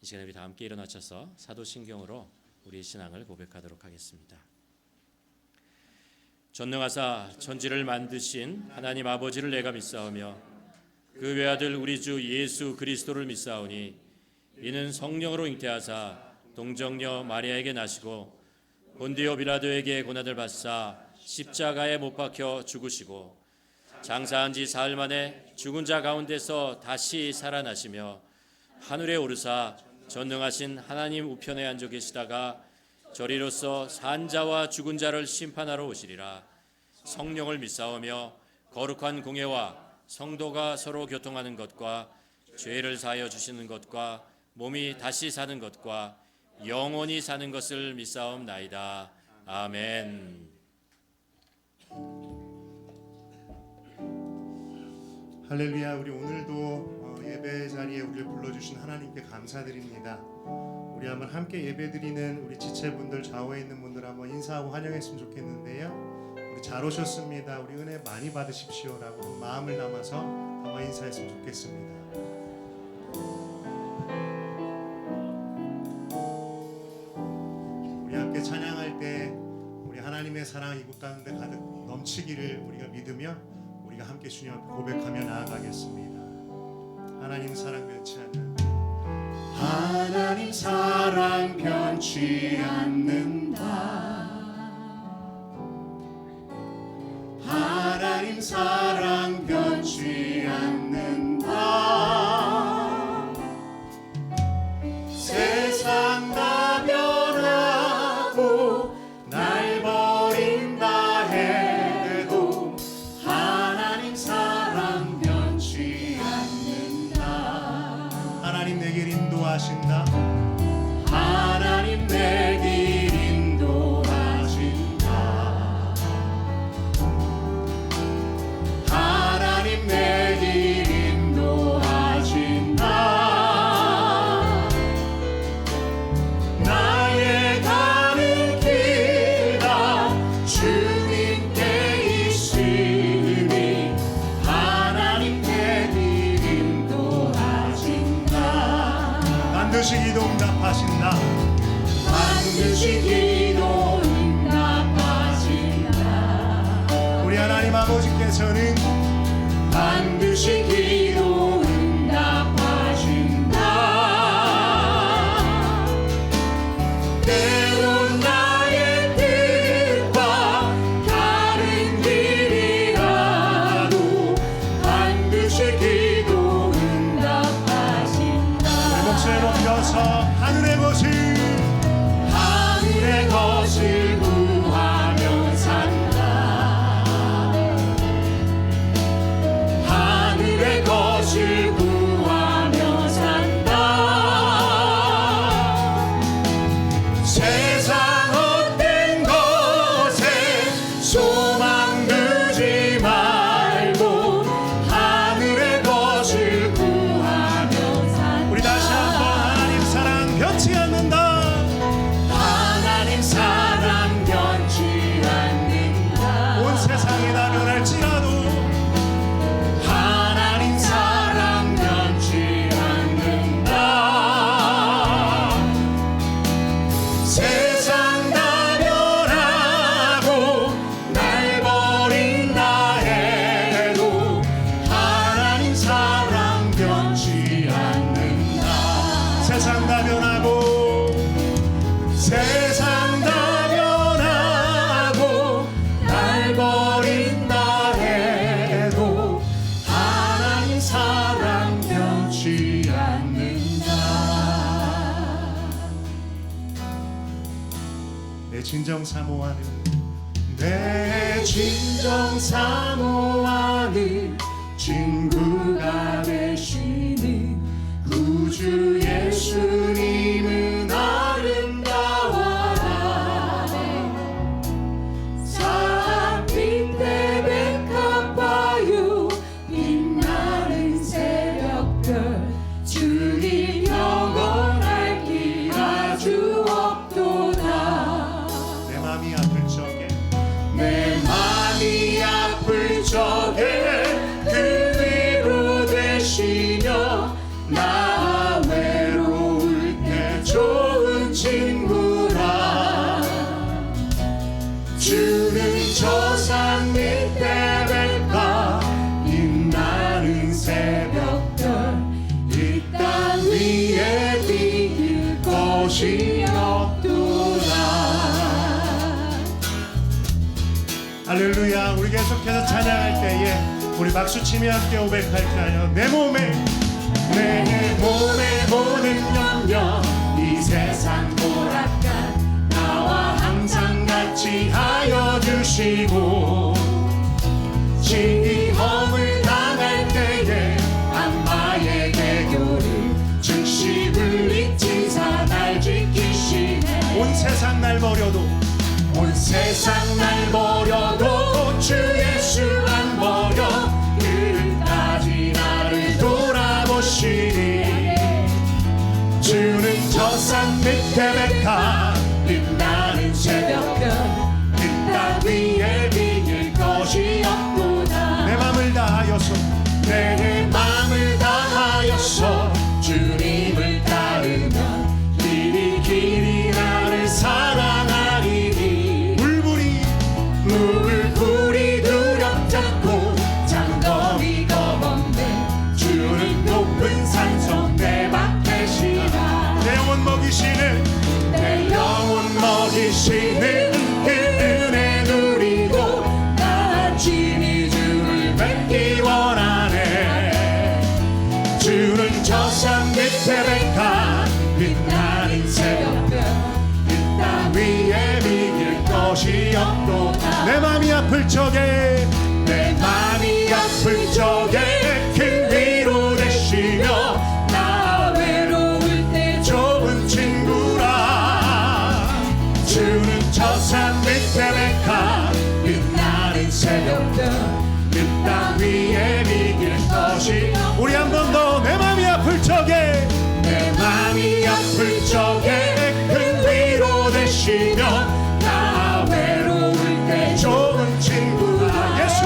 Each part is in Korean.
시간에 우리 다 함께 일어나셔서 사도신경으로 우리 신앙을 고백하도록 하겠습니다. 전능하사 천지를 만드신 하나님 아버지를 내가 믿사오며 그 외아들 우리 주 예수 그리스도를 믿사오니 이는 성령으로 잉태하사 동정녀 마리아에게 나시고 본디오 빌라도에게 고난을 받사 십자가에 못 박혀 죽으시고 장사한 지 사흘 만에 죽은 자 가운데서 다시 살아나시며 하늘에 오르사 전능하신 하나님 우편에 앉아 계시다가 저리로서 산 자와 죽은 자를 심판하러 오시리라. 성령을 믿사오며 거룩한 공예와 성도가 서로 교통하는 것과 죄를 사하여 주시는 것과 몸이 다시 사는 것과 영원히 사는 것을 믿사옵나이다. 아멘. 할렐루야. 우리 오늘도 예배 자리에 우리를 불러주신 하나님께 감사드립니다. 우리 한번 함께 예배드리는 우리 지체분들, 좌우에 있는 분들 한번 인사하고 환영했으면 좋겠는데요. 우리 잘 오셨습니다. 우리 은혜 많이 받으십시오라고 마음을 담아서 한번 인사했으면 좋겠습니다. 우리 함께 찬양할 때 우리 하나님의 사랑 이곳 가운데 가득 넘치기를 우리가 믿으며 우리가 함께 주님 앞에 고백하며 나아가겠습니다. 하나님 사랑 변치 않는, 하나님 사랑 변치 않는다. 하나님 사랑 변치 않는다. 세상 다 변하고 날 버린다 해도 하나님 사랑 변치 않는다. 하나님 내 길 인도하신다. 하나님 내 길 인도하신다. 하나님 내 길 인도하신다. 나의 가는 길 다 주님께 있으니 하나님 내 길 인도하신다. 반드시 기도 응답하신다. 반드시 기도 응답하신다. 우리 하나님 아버지께서는 반드시 기도 응답하신다. 때론 나의 뜻과 다른 길이라도 반드시 기도 응답하신다. 내 목소리 높여서 하늘의 것을 구하며 산다. 하늘의 것을 구하며 산다. 세상 헛된 것에 소망 두지 말고 하늘의 것을 구하며 산다. 우리 다시 한번 하나님 사랑 변치 않는다. 하나님 사랑 변치 않는다. 온 세상이 다 변할지라도 하나님 사랑 변치 않는다. 세상 다 변하고 날 버린다 해도 하나님 사랑 변치 않는다. 세상 다 변하고 세상 다 변하고 날 버린다 해도 하나님 사랑 변치 않는다. 내 진정 사모하는, 내 진정 사모하는 친구가 되시는 구주 예수님은 아름다워라. 사빛 대백합바유 빛나는 새벽별 주님 영원할 길 아주 없도다. 내 맘이 아플 적에, 내 맘이 아플 적에 그 위로 것이 없도다. 할렐루야. 우리 계속해서 찬양할 때에 우리 박수치며 함께 고백할까요? 내 몸에 모든 염려 이 세상 오락관 나와 항상 같이 하여 주시고 시험을 당할 때에 악마의 대교를 즉시 물리치사 날 지키시네. 온 세상 날 버려도 주 예수 안 버려 끝까지 나를 돌아보시니 주는 저 산 밑에 백합 빛나는 새벽별 그 땅 위에 비길 것이 없구나. 내 맘을 다하여서 주님을 따르면 길이 나를 사랑하리니 물불이 두렵잖고 장검이 검은데 주는 높은 산성 내 밖에 시라. 내 영혼 먹이시는 그 은혜 누리고 나 친히 주를 뵙기 원하네. 주는 저 산 밑에 백합 빛나는 새벽별 그 땅 위에 비길 것이 없도다. 내 맘이 아플 적에 큰 위로 되시며 나 외로울 때 좋은 친구라. 주는 저 산 밑에 백합 빛나는 새벽별 그 땅 위에 비길 것이. 우리 한 번 더. 내 맘이 아플 적에 큰 위로 되시며 나 외로울 때 좋은 친구라. 예수.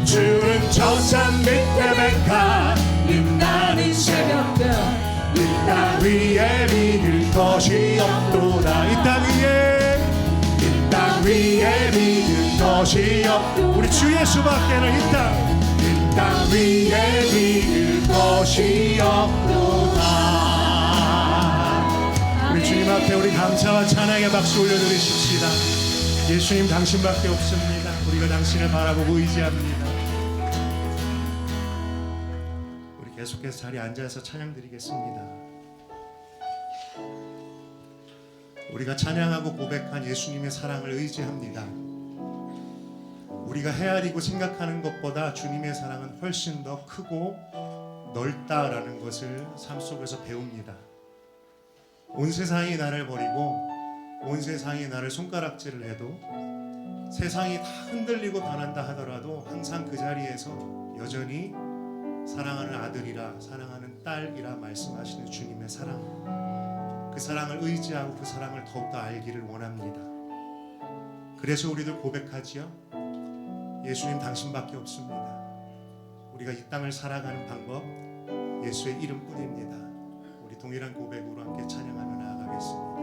주는 저 산 밑에 백합 빛나는 새벽별 이 땅 위에 비길 것이 없도다. 이 땅 위에 비길 것이 없도다. 우리 주 예수밖에는 이 땅 위에 비길 것이 없도다. 우리 주님 앞에 우리 감사와 찬양의 박수 올려드리십시다. 예수님 당신밖에 없습니다. 우리가 당신을 바라보고 의지합니다. 우리 계속해서 자리에 앉아서 찬양드리겠습니다. 우리가 찬양하고 고백한 예수님의 사랑을 의지합니다. 우리가 헤아리고 생각하는 것보다 주님의 사랑은 훨씬 더 크고 넓다라는 것을 삶 속에서 배웁니다. 온 세상이 나를 버리고 온 세상이 나를 손가락질을 해도 세상이 다 흔들리고 변한다 하더라도 항상 그 자리에서 여전히 사랑하는 아들이라 사랑하는 딸이라 말씀하시는 주님의 사랑, 그 사랑을 의지하고 그 사랑을 더욱더 알기를 원합니다. 그래서 우리들 고백하지요. 예수님 당신밖에 없습니다. 우리가 이 땅을 살아가는 방법 예수의 이름뿐입니다. 우리 동일한 고백으로 함께 찬양하며 나아가겠습니다.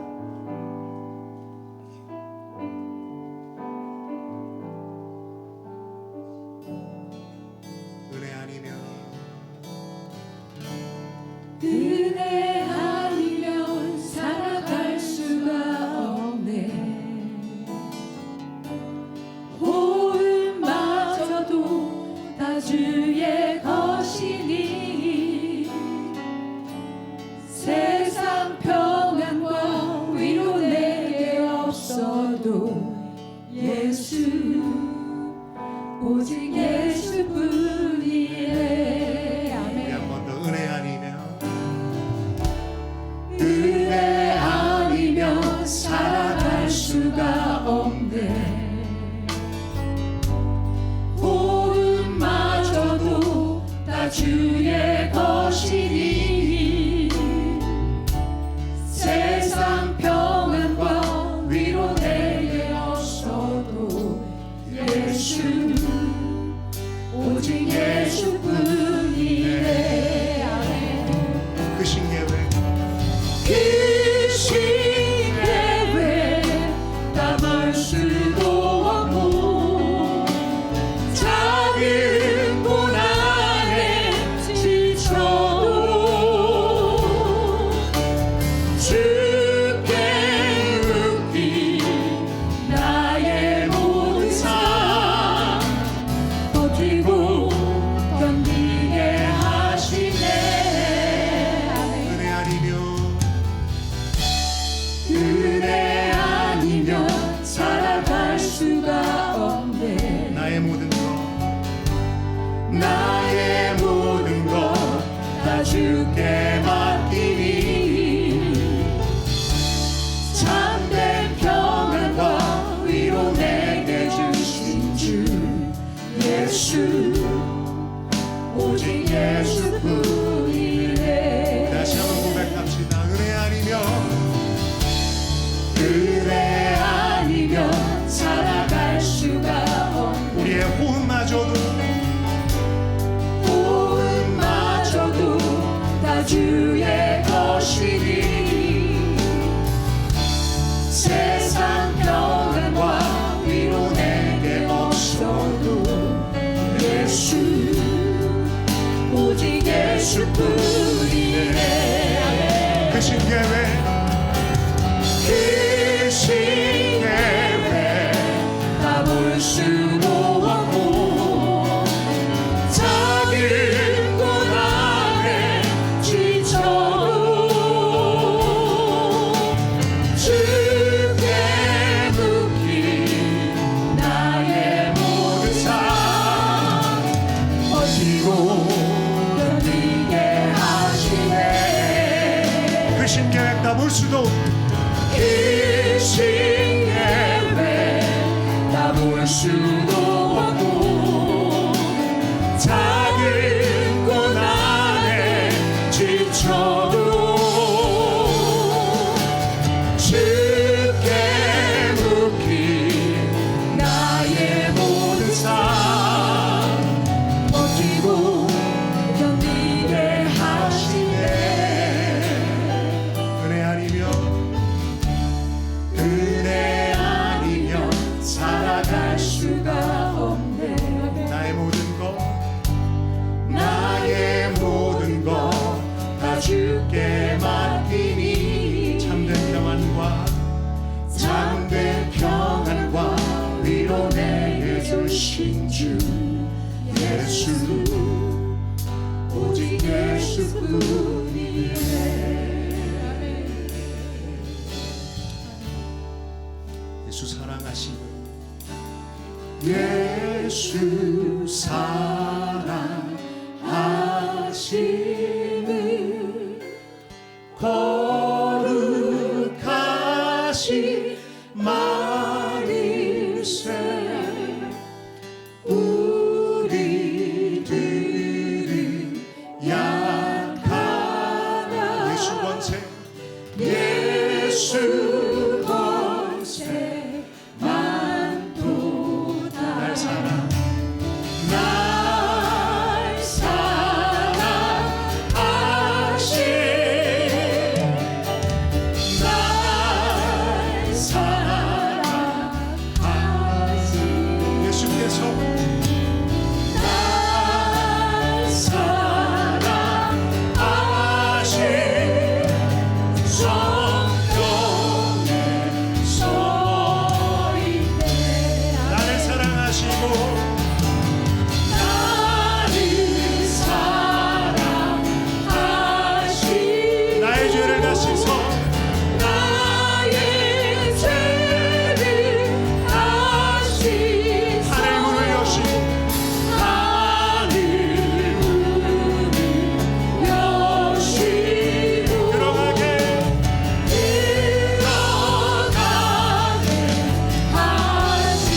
은혜 아니면 살아갈 수가 없네. 호흡마저도 다 주의 것이니 세상 평안과 위로 내게 없어도 예수 오직 예수뿐이네. 아멘. 한 번 더. 은혜 아니면 살아갈 수가 없네. 호흡마저도 다 주의 것이니 세상 평안과 위로 내게 없어도 예수 오직 예수뿐이네. 아멘. 그 신계회 담을 수도 없고 작은 고난에 지쳐도 주 주께 맡기니 참된 평안과 위로 내게 주신 주 예수 오직 예수뿐이네. 다시 한번 고백합시다. 은혜 아니면 살아갈 수가 없네. 우리의 호흡마저도 다 주의 것이니 세상 평안과 위로 내게 없어도 예수 오직 예수뿐이네. 그 신계회 그 신계회 다 볼 수도 없고 작은 곳 안에 지쳐도 주께 묻기 나의 모든 삶 버티고 견디게 하시네. 그 신계획 다 볼 수도 그 신계획 다 볼 수도 없고 작은 곳 안에 지쳐도 주께 묻기 나의 모든 삶 버티고 견디게 하시네. 은혜 아니면 살아갈 수가 없네. 나의 모든 것 다 주께 맡기니 참된 평안과 위로 내게 주신 주 예수 오직 예수뿐이네. 예수 사랑하시는 예수 사랑하시는 거룩하신 마리세 우리들은 약하나 예수 권세 예수 권세 많도다. 날 사랑 날 사랑하신 날 사랑하신 예수께서 날 사랑하신 성경에 써있네. 나를 사랑하시고 나를 사랑하신 나의 죄를 가시소 나의 죄를 다시 하늘 문을 여시고 하늘 문을 여시고 들어가게 하시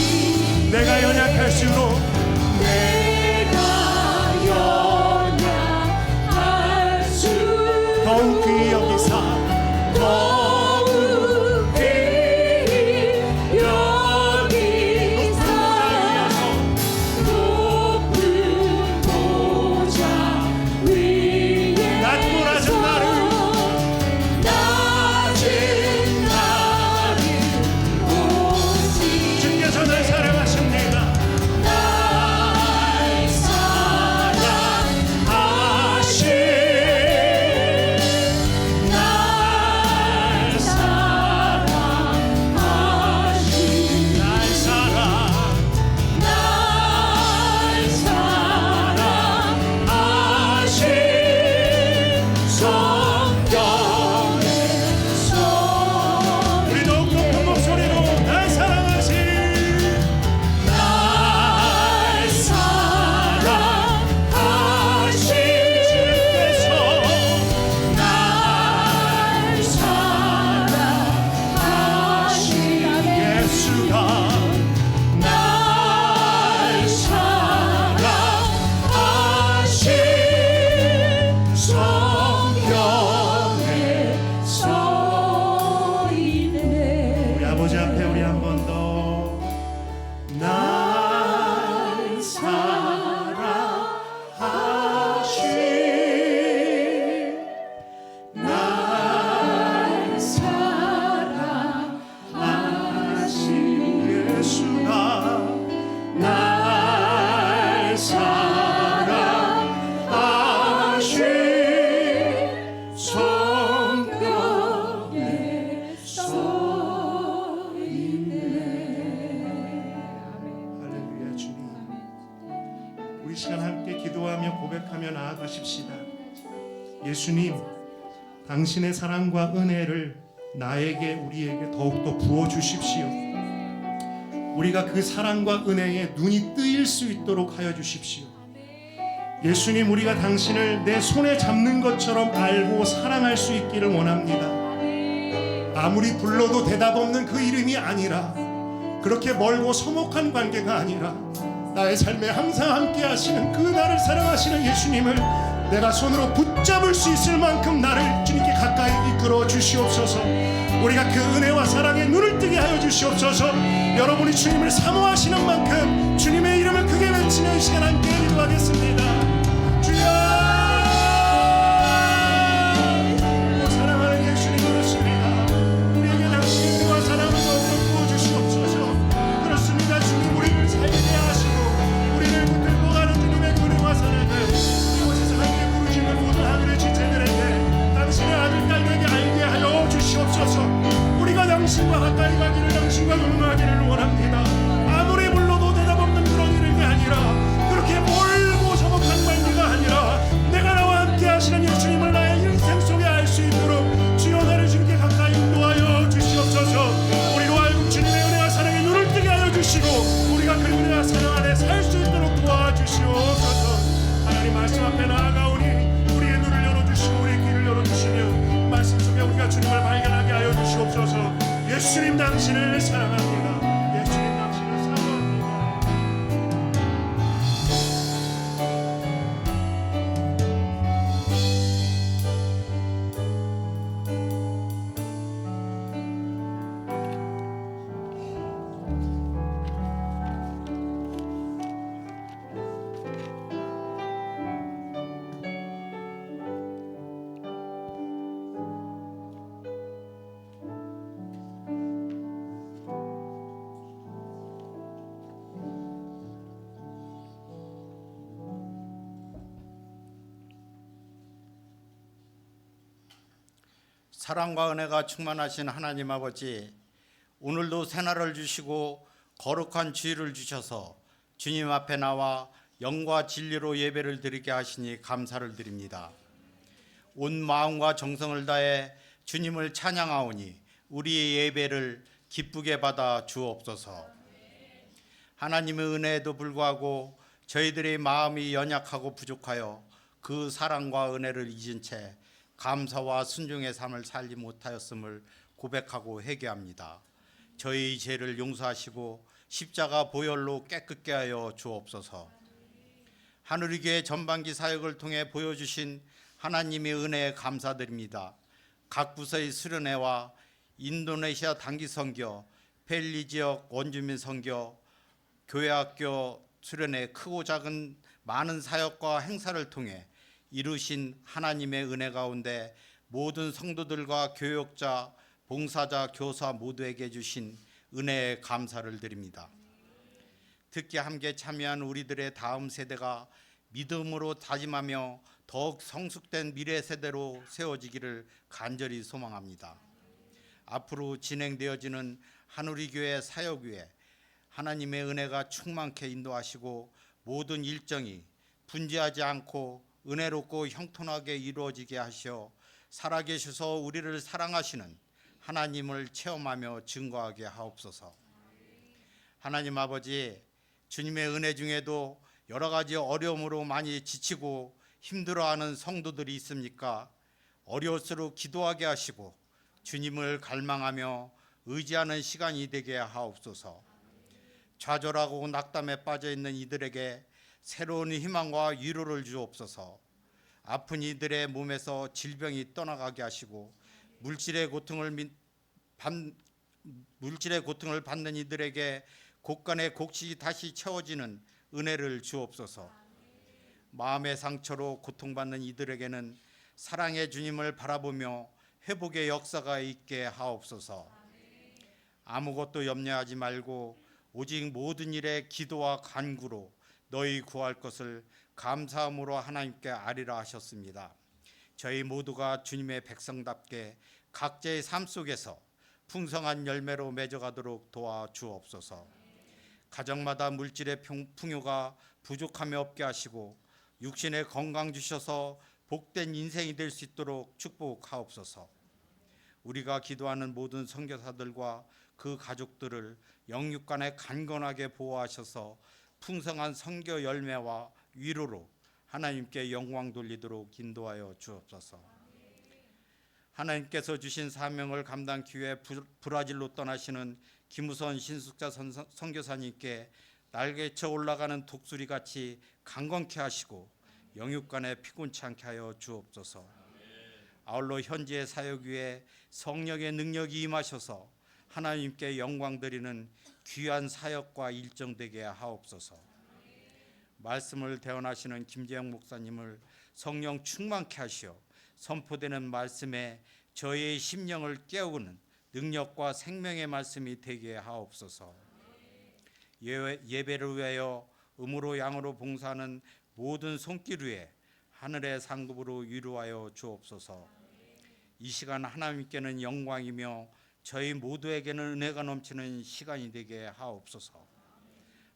내가 연약할수록 내가 연약할수록 더욱 귀히 여기사 더욱 귀히 여기사 높은 보좌 위에 낮고 낮은 나를 낮은 나를 오직 주께서 날 사랑하십니다 날 사랑하신 날 성경에 써 있네. 우리 아버지 앞에 우리 한 번 더 날 사랑하신 날 사랑하신 예수가 날 사랑하신 성경에 써 있네. 할렐루야. 주님, 우리 시간 함께 기도하며 고백하며 나아가십시다. 예수님, 당신의 사랑과 은혜를 나에게 우리에게 더욱더 부어주십시오. 우리가 그 사랑과 은혜에 눈이 뜨일 수 있도록 하여 주십시오. 예수님, 우리가 당신을 내 손에 잡는 것처럼 알고 사랑할 수 있기를 원합니다. 아무리 불러도 대답 없는 그 이름이 아니라, 그렇게 멀고 서먹한 관계가 아니라, 나의 삶에 항상 함께 하시는 그 나를 사랑하시는 예수님을 내가 손으로 붙잡을 수 있을 만큼 나를 주님께 가까이 이끌어 주시옵소서. 우리가 그 은혜와 사랑에 눈을 뜨게 하여 주시옵소서. 여러분이 주님을 사모하시는 만큼 주님의 이름을 크게 외치며 이 시간 함께 기도하겠습니다. 주여, 사랑하는 예수님 그렇습니다. 우리에게 당신의 은혜와 사랑을 더욱더 부어주시옵소서. 그렇습니다. 주님, 우리를 살게 하시고 우리를 붙들고 가는 주님의 은혜와 사랑을 이곳에서 함께 부르시는 모든 하늘의 지체들에게, 당신의 아들 딸에게 알게 하여 주시옵소서. 우리가 당신과 가까이 가기를, 당신과 동행하기를 원합니다. 아무리 불러도 대답 없는 그런 이름이 아니라, 그렇게 멀고 서먹한 관계가 아니라, 내가 나와 함께 하시는 예수님을 나의 인생 속에 알 수 있도록 주여 나를 주님께 가까이 인도하여 주시옵소서. 우리로 하여금 주님의 은혜와 사랑에 눈을 뜨게 하여 주시고, 우리가 그 은혜와 사랑 안에 살 수 있도록 도와주시옵소서. 하나님 말씀 앞에 나아가오니 우리의 눈을 열어주시고 우리의 귀를 열어주시며 말씀 속에 우리가 주님을 발견하게 하여 주시옵소서. 예수님, 당신을 사랑합니다. 예수님, 당신을 사랑합니다. 사랑과 은혜가 충만하신 하나님 아버지, 오늘도 새날을 주시고 거룩한 주일을 주셔서 주님 앞에 나와 영과 진리로 예배를 드리게 하시니 감사를 드립니다. 온 마음과 정성을 다해 주님을 찬양하오니 우리의 예배를 기쁘게 받아 주옵소서. 하나님의 은혜에도 불구하고 저희들의 마음이 연약하고 부족하여 그 사랑과 은혜를 잊은 채 감사와 순종의 삶을 살지 못하였음을 고백하고 회개합니다. 저희 죄를 용서하시고 십자가 보혈로 깨끗게 하여 주옵소서. 하늘의 교회 전반기 사역을 통해 보여주신 하나님의 은혜에 감사드립니다. 각 부서의 수련회와 인도네시아 단기 선교, 펠리 지역 원주민 선교, 교회학교 수련회, 크고 작은 많은 사역과 행사를 통해 이루신 하나님의 은혜 가운데 모든 성도들과 교역자, 봉사자, 교사 모두에게 주신 은혜에 감사를 드립니다. 특히 함께 참여한 우리들의 다음 세대가 믿음으로 다짐하며 더욱 성숙된 미래 세대로 세워지기를 간절히 소망합니다. 앞으로 진행되어지는 하늘의 교회 사역 위에 하나님의 은혜가 충만케 인도하시고 모든 일정이 분주하지 않고 은혜롭고 형통하게 이루어지게 하시어 살아계셔서 우리를 사랑하시는 하나님을 체험하며 증거하게 하옵소서. 하나님 아버지, 주님의 은혜 중에도 여러 가지 어려움으로 많이 지치고 힘들어하는 성도들이 있습니까? 어려울수록 기도하게 하시고 주님을 갈망하며 의지하는 시간이 되게 하옵소서. 좌절하고 낙담에 빠져 있는 이들에게 새로운 희망과 위로를 주옵소서. 아픈 이들의 몸에서 질병이 떠나가게 하시고 물질의 고통을 받는 이들에게 곳간의 곡식이 다시 채워지는 은혜를 주옵소서. 마음의 상처로 고통받는 이들에게는 사랑의 주님을 바라보며 회복의 역사가 있게 하옵소서. 아무것도 염려하지 말고 오직 모든 일에 기도와 간구로 너희 구할 것을 감사함으로 하나님께 아뢰라 하셨습니다. 저희 모두가 주님의 백성답게 각자의 삶 속에서 풍성한 열매로 맺어가도록 도와주옵소서. 가정마다 물질의 풍요가 부족함이 없게 하시고 육신의 건강 주셔서 복된 인생이 될 수 있도록 축복하옵소서. 우리가 기도하는 모든 선교사들과 그 가족들을 영육간에 강건하게 보호하셔서 풍성한 선교 열매와 위로로 하나님께 영광 돌리도록 인도하여 주옵소서. 하나님께서 주신 사명을 감당하기 위해 브라질로 떠나시는 김우선 신숙자 선교사님께 날개쳐 올라가는 독수리같이 강건케 하시고 영육간에 피곤치 않게 하여 주옵소서. 아울러 현지의 사역 위에 성령의 능력이 임하셔서 하나님께 영광 드리는 귀한 사역과 일정되게 하옵소서. 말씀을 대언하시는 김재영 목사님을 성령 충만케 하시어 선포되는 말씀에 저희의 심령을 깨우는 능력과 생명의 말씀이 되게 하옵소서. 예배를 위하여 음으로 양으로 봉사하는 모든 손길 위에 하늘의 상급으로 위로하여 주옵소서. 이 시간 하나님께는 영광이며 저희 모두에게는 은혜가 넘치는 시간이 되게 하옵소서.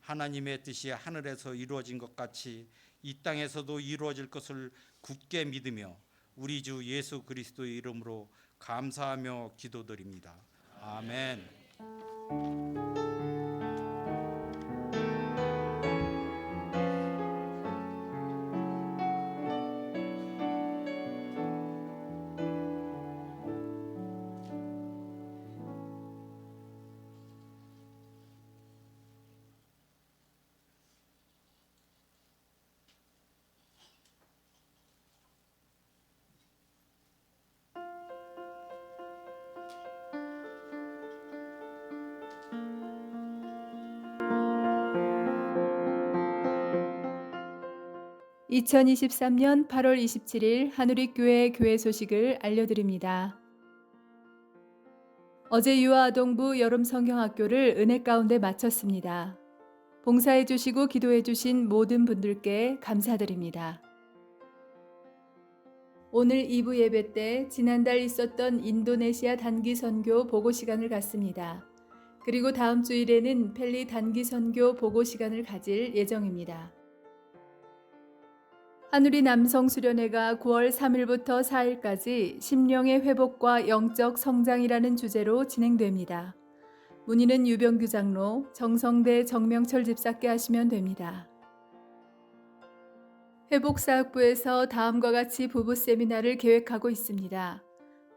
하나님의 뜻이 하늘에서 이루어진 것 같이 이 땅에서도 이루어질 것을 굳게 믿으며 우리 주 예수 그리스도의 이름으로 감사하며 기도드립니다. 아멘. 2023년 8월 27일 한우리교회 교회 소식을 알려드립니다. 어제 유아아동부 여름 성경학교를 은혜 가운데 마쳤습니다. 봉사해 주시고 기도해 주신 모든 분들께 감사드립니다. 오늘 2부 예배 때 지난달 있었던 인도네시아 단기 선교 보고 시간을 갖습니다. 그리고 다음 주일에는 펠리 단기 선교 보고 시간을 가질 예정입니다. 한우리 남성수련회가 9월 3일부터 4일까지 심령의 회복과 영적 성장이라는 주제로 진행됩니다. 문의는 유병규 장로, 정성대 정명철 집사께 하시면 됩니다. 회복사역부에서 다음과 같이 부부 세미나를 계획하고 있습니다.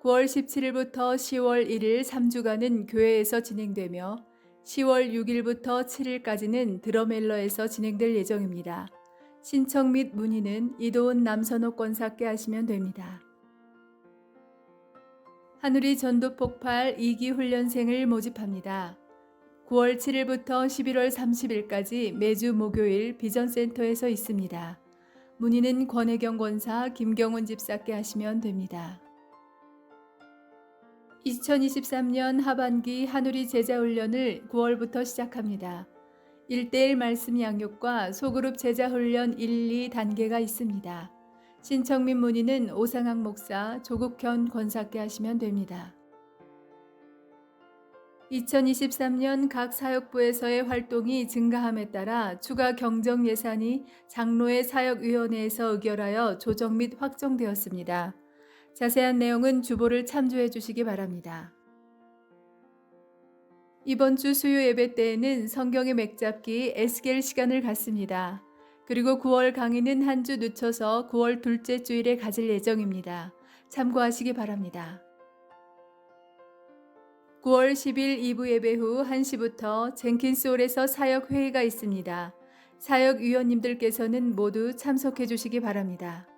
9월 17일부터 10월 1일 3주간은 교회에서 진행되며 10월 6일부터 7일까지는 드러멜러에서 진행될 예정입니다. 신청 및 문의는 이도훈 남선호 권사께 하시면 됩니다. 한우리 전도폭발 2기 훈련생을 모집합니다. 9월 7일부터 11월 30일까지 매주 목요일 비전센터에서 있습니다. 문의는 권혜경 권사, 김경훈 집사께 하시면 됩니다. 2023년 하반기 한우리 제자훈련을 9월부터 시작합니다. 1:1 말씀 양육과 소그룹 제자훈련 1, 2단계가 있습니다. 신청 및 문의는 오상학 목사, 조국현 권사께 하시면 됩니다. 2023년 각 사역부에서의 활동이 증가함에 따라 추가 경정 예산이 장로회 사역위원회에서 의결하여 조정 및 확정되었습니다. 자세한 내용은 주보를 참조해 주시기 바랍니다. 이번 주 수요 예배 때에는 성경의 맥잡기 에스겔 시간을 갖습니다. 그리고 9월 강의는 한 주 늦춰서 9월 둘째 주일에 가질 예정입니다. 참고하시기 바랍니다. 9월 10일 2부 예배 후 1시부터 젠킨스홀에서 사역회의가 있습니다. 사역위원님들께서는 모두 참석해 주시기 바랍니다.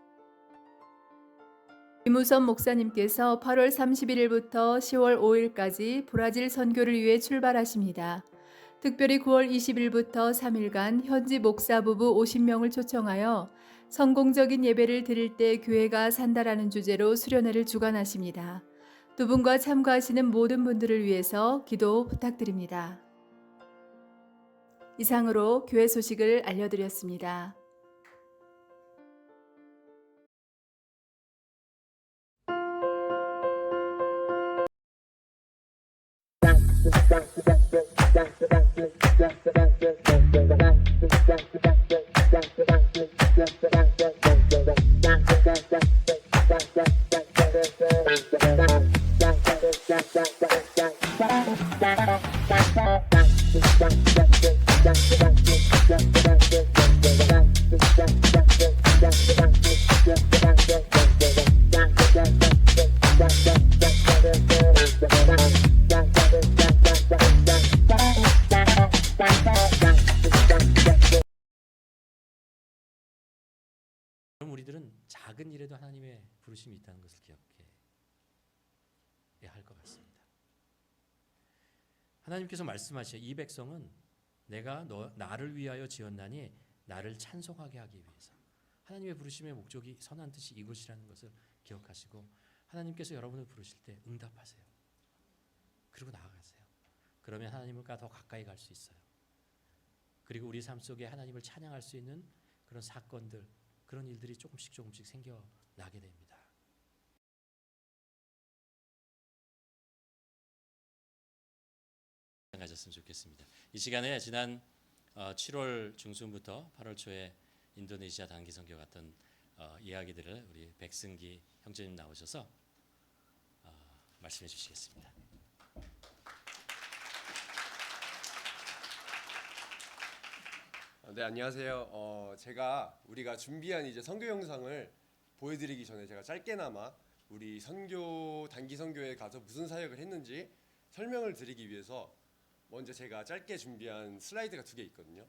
이무선 목사님께서 8월 31일부터 10월 5일까지 브라질 선교를 위해 출발하십니다. 특별히 9월 20일부터 3일간 현지 목사 부부 50명을 초청하여 성공적인 예배를 드릴 때 교회가 산다라는 주제로 수련회를 주관하십니다. 두 분과 참가하시는 모든 분들을 위해서 기도 부탁드립니다. 이상으로 교회 소식을 알려드렸습니다. 그럼 우리들은 작은 일에도 하나님의 부르심이 있다는 것을 기억해야 할 것 같습니다. 하나님께서 말씀하시어 이 백성은 내가 나를 위하여 지었나니 나를 찬송하게 하기 위해서. 하나님의 부르심의 목적이 선한 뜻이 이것이라는 것을 기억하시고 하나님께서 여러분을 부르실 때 응답하세요. 그리고 나아가세요. 그러면 하나님과 더 가까이 갈 수 있어요. 그리고 우리 삶 속에 하나님을 찬양할 수 있는 그런 사건들, 그런 일들이 조금씩 생겨나게 됩니다. 가졌으면 좋겠습니다. 이 시간에 지난 7월 중순부터 8월 초에 인도네시아 단기 선교 갔던 이야기들을 우리 백승기 형제님 나오셔서 말씀해 주시겠습니다. 네, 안녕하세요. 우리가 준비한 이제 선교 영상을 보여드리기 전에 제가 짧게나마 우리 단기 선교에 가서 무슨 사역을 했는지 설명을 드리기 위해서 먼저 제가 짧게 준비한 슬라이드가 2개 있거든요.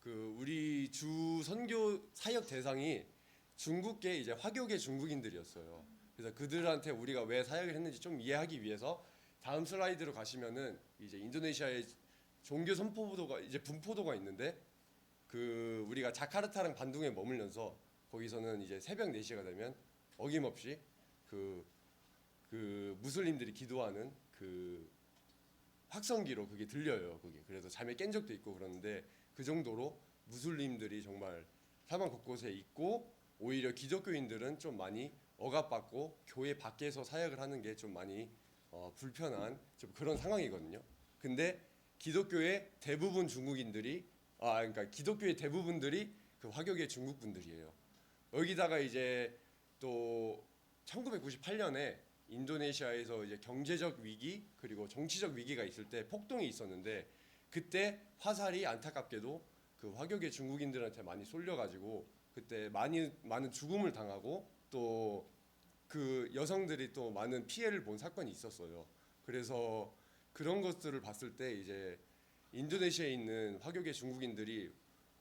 우리 주 선교 사역 대상이 중국계 이제 화교계 중국인들이었어요. 그래서 그들한테 우리가 왜 사역을 했는지 좀 이해하기 위해서 다음 슬라이드로 가시면은 이제 인도네시아의 종교 선포도가 이제 분포도가 있는데 우리가 자카르타랑 반둥에 머물면서 거기서는 이제 새벽 4시가 되면 어김없이 무슬림들이 기도하는 확성기로 그게 들려요. 그래서 잠에 깬 적도 있고 그러는데 그 정도로 무슬림들이 정말 사방 곳곳에 있고 오히려 기독교인들은 좀 많이 억압받고 교회 밖에서 사역을 하는 게 좀 많이 불편한 좀 그런 상황이거든요. 근데 기독교의 대부분 기독교의 대부분들이 화교계 중국 분들이에요. 여기다가 이제 또 1998년에 인도네시아에서 이제 경제적 위기 그리고 정치적 위기가 있을 때 폭동이 있었는데 그때 화살이 안타깝게도 화교계 중국인들한테 많이 쏠려가지고 그때 많은 죽음을 당하고 또 여성들이 또 많은 피해를 본 사건이 있었어요. 그래서 그런 것들을 봤을 때 이제 인도네시아에 있는 화교계 중국인들이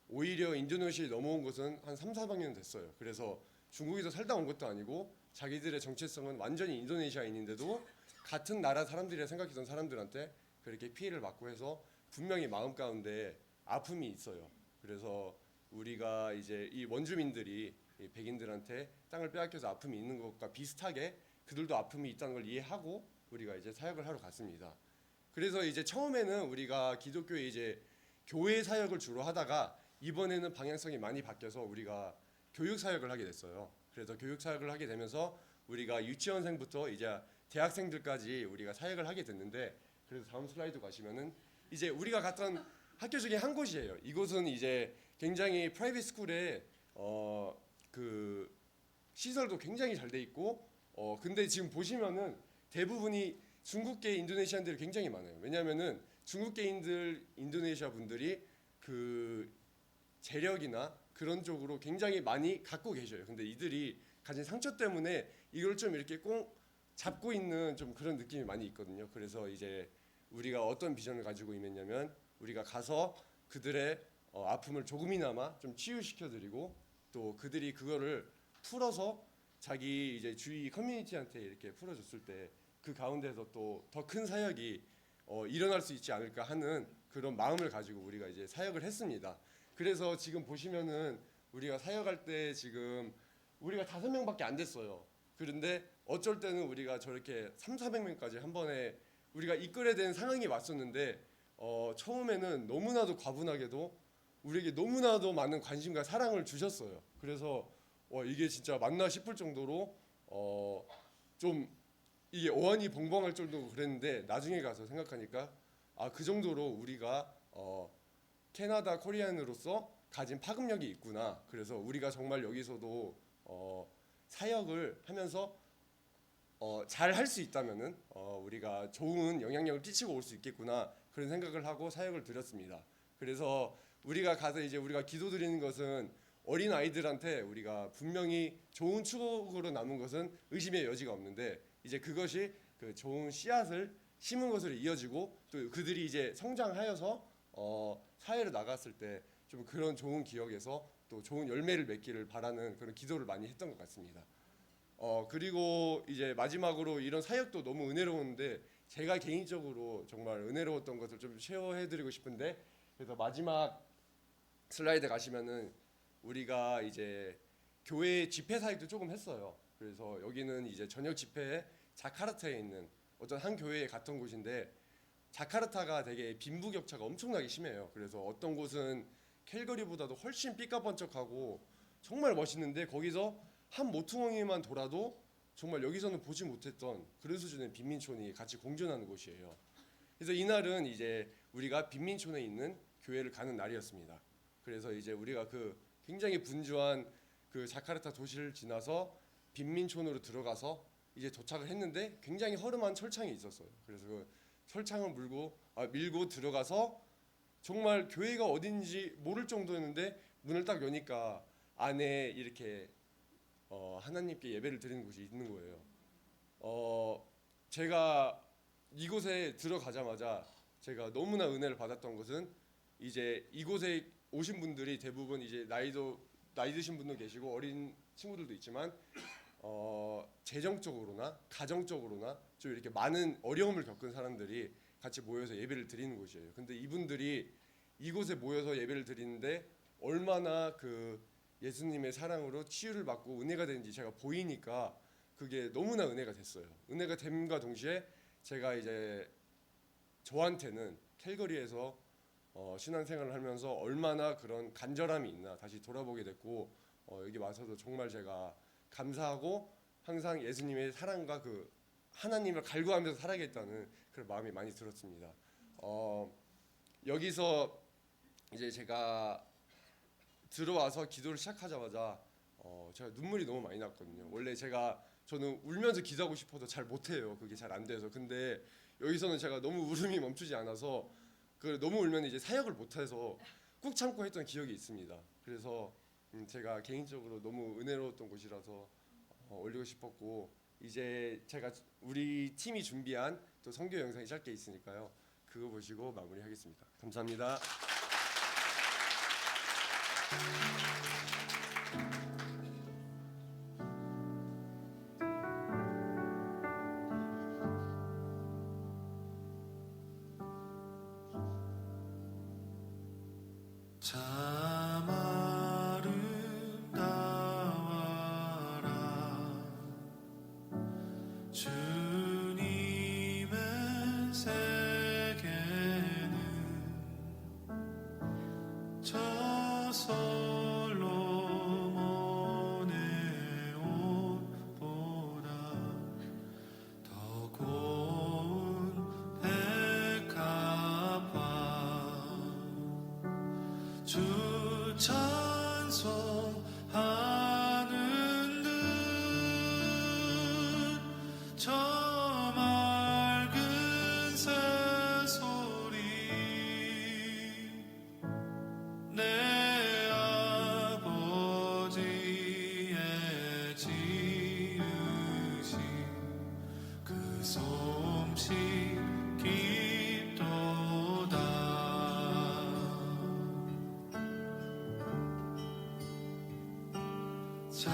오히려 인도네시아에 넘어온 것은 한 3-400년 됐어요. 그래서 중국에서 살다 온 것도 아니고 자기들의 정체성은 완전히 인도네시아인인데도 같은 나라 사람들이라 생각했던 사람들한테 그렇게 피해를 받고 해서 분명히 마음 가운데 아픔이 있어요. 그래서 우리가 이제 이 원주민들이 이 백인들한테 땅을 빼앗겨서 아픔이 있는 것과 비슷하게 그들도 아픔이 있다는 걸 이해하고 우리가 이제 사역을 하러 갔습니다. 그래서 이제 처음에는 우리가 기독교의 이제 교회 사역을 주로 하다가 이번에는 방향성이 많이 바뀌어서 우리가 교육 사역을 하게 됐어요. 그래서 교육 사역을 하게 되면서 우리가 유치원생부터 이제 대학생들까지 우리가 사역을 하게 됐는데 그래서 다음 슬라이드 가시면은 이제 우리가 갔던 학교 중에 한 곳이에요. 이곳은 이제 굉장히 프라이빗 스쿨에 시설도 굉장히 잘 돼 있고 근데 지금 보시면은 대부분이 중국계 인도네시안들이 굉장히 많아요. 왜냐하면은 중국계 인도네시아 분들이 재력이나 그런 쪽으로 굉장히 많이 갖고 계셔요. 근데 이들이 가진 상처 때문에 이걸 좀 이렇게 꼭 잡고 있는 좀 그런 느낌이 많이 있거든요. 그래서 이제 우리가 어떤 비전을 가지고 있냐면 우리가 가서 그들의 아픔을 조금이나마 좀 치유시켜드리고 또 그들이 그거를 풀어서 자기 이제 주위 커뮤니티한테 이렇게 풀어줬을 때 그 가운데서 또 더 큰 사역이 일어날 수 있지 않을까 하는 그런 마음을 가지고 우리가 이제 사역을 했습니다. 그래서 지금 보시면은 우리가 사역할 때 지금 우리가 5명밖에 안 됐어요. 그런데 어쩔 때는 우리가 저렇게 300~400명까지 한 번에 우리가 이끌어야 되는 상황이 왔었는데 처음에는 너무나도 과분하게도 우리에게 너무나도 많은 관심과 사랑을 주셨어요. 그래서 이게 진짜 맞나 싶을 정도로 좀 이게 어안이 벙벙할 정도로 그랬는데 나중에 가서 생각하니까 그 정도로 우리가 캐나다 코리안으로서 가진 파급력이 있구나. 그래서 우리가 정말 여기서도 사역을 하면서 잘 할 수 있다면은 우리가 좋은 영향력을 끼치고 올 수 있겠구나 그런 생각을 하고 사역을 드렸습니다. 그래서 우리가 가서 이제 우리가 기도드리는 것은 어린 아이들한테 우리가 분명히 좋은 추억으로 남은 것은 의심의 여지가 없는데 이제 그것이 그 좋은 씨앗을 심은 것으로 이어지고 또 그들이 이제 성장하여서 사회로 나갔을 때 좀 그런 좋은 기억에서 또 좋은 열매를 맺기를 바라는 그런 기도를 많이 했던 것 같습니다. 그리고 이제 마지막으로 이런 사역도 너무 은혜로운데 제가 개인적으로 정말 은혜로웠던 것을 좀 쉐어해드리고 싶은데 그래서 마지막 슬라이드 가시면은 우리가 이제 교회 집회 사역도 조금 했어요. 그래서 여기는 이제 저녁 집회에 자카르타에 있는 어떤 한 교회에 갔던 곳인데 자카르타가 되게 빈부격차가 엄청나게 심해요. 그래서 어떤 곳은 캘거리보다도 훨씬 삐까번쩍하고 정말 멋있는데 거기서 한 모퉁이만 돌아도 정말 여기서는 보지 못했던 그런 수준의 빈민촌이 같이 공존하는 곳이에요. 그래서 이날은 이제 우리가 빈민촌에 있는 교회를 가는 날이었습니다. 그래서 이제 우리가 그 굉장히 분주한 그 자카르타 도시를 지나서 빈민촌으로 들어가서 이제 도착을 했는데 굉장히 허름한 철창이 있었어요. 그래서 그 철창을 밀고 들어가서 정말 교회가 어딘지 모를 정도였는데 문을 딱 여니까 안에 이렇게 하나님께 예배를 드리는 곳이 있는 거예요. 제가 이곳에 들어가자마자 제가 너무나 은혜를 받았던 것은 이제 이곳에 오신 분들이 대부분 이제 나이 드신 분도 계시고 어린 친구들도 있지만 재정적으로나 가정적으로나 좀 이렇게 많은 어려움을 겪은 사람들이 같이 모여서 예배를 드리는 곳이에요. 근데 이분들이 이곳에 모여서 예배를 드리는데 얼마나 그 예수님의 사랑으로 치유를 받고 은혜가 되는지 제가 보이니까 그게 너무나 은혜가 됐어요. 은혜가 됨과 동시에 제가 이제 저한테는 캘거리에서 신앙생활을 하면서 얼마나 그런 간절함이 있나 다시 돌아보게 됐고 여기 와서도 정말 제가 감사하고 항상 예수님의 사랑과 그 하나님을 갈구하면서 살아야겠다는 그런 마음이 많이 들었습니다. 여기서 이제 제가 들어와서 기도를 시작하자마자 제가 눈물이 너무 많이 났거든요. 원래 저는 울면서 기도하고 싶어도 잘 못해요. 그게 잘 안 돼서. 근데 여기서는 제가 너무 울음이 멈추지 않아서 너무 울면 이제 사역을 못해서 꾹 참고 했던 기억이 있습니다. 그래서 제가 개인적으로 너무 은혜로웠던 곳이라서 올리고 싶었고 이제 제가 우리 팀이 준비한 또 선교 영상이 짧게 있으니까요. 그거 보시고 마무리하겠습니다. 감사합니다. 참 아름다워라 주님의 세계는 저 솔로몬의 옷보다 더 고운 백합화 주 찬송하는 듯 저 맑은 새소리 내 아버지의 지으신 그 솜씨 깊도다 참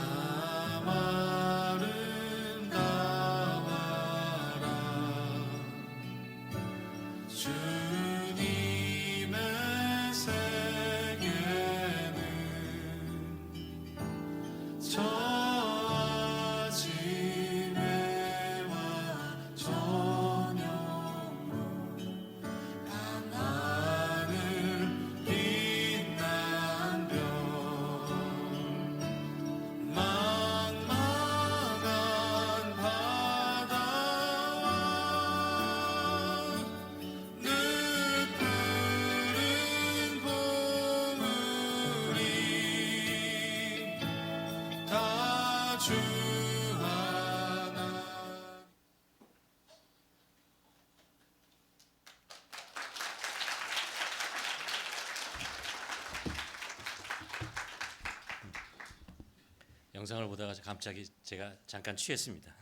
주 하나 영상을 보다가 갑자기 제가 잠깐 취했습니다.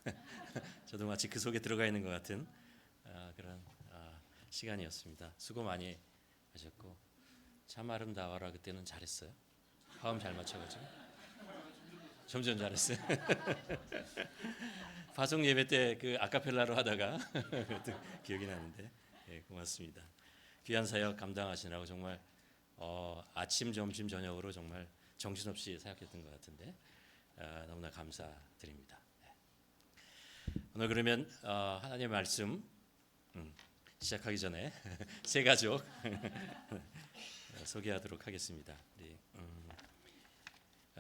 저도 마치 그 속에 들어가 있는 것 같은 그런 시간이었습니다. 수고 많이 하셨고 참 아름다워라 그때는 잘했어요. 화음 잘 맞춰가지고 점점 잘했어요. 파송 예배 때 그 아카펠라로 하다가 기억이 나는데 고맙습니다. 귀한 사역 감당하시느라고 정말 아침, 점심, 저녁으로 정말 정신없이 사역했던 것 같은데 너무나 감사드립니다. 오늘 그러면 하나님의 말씀 시작하기 전에 세 가족 소개하도록 하겠습니다.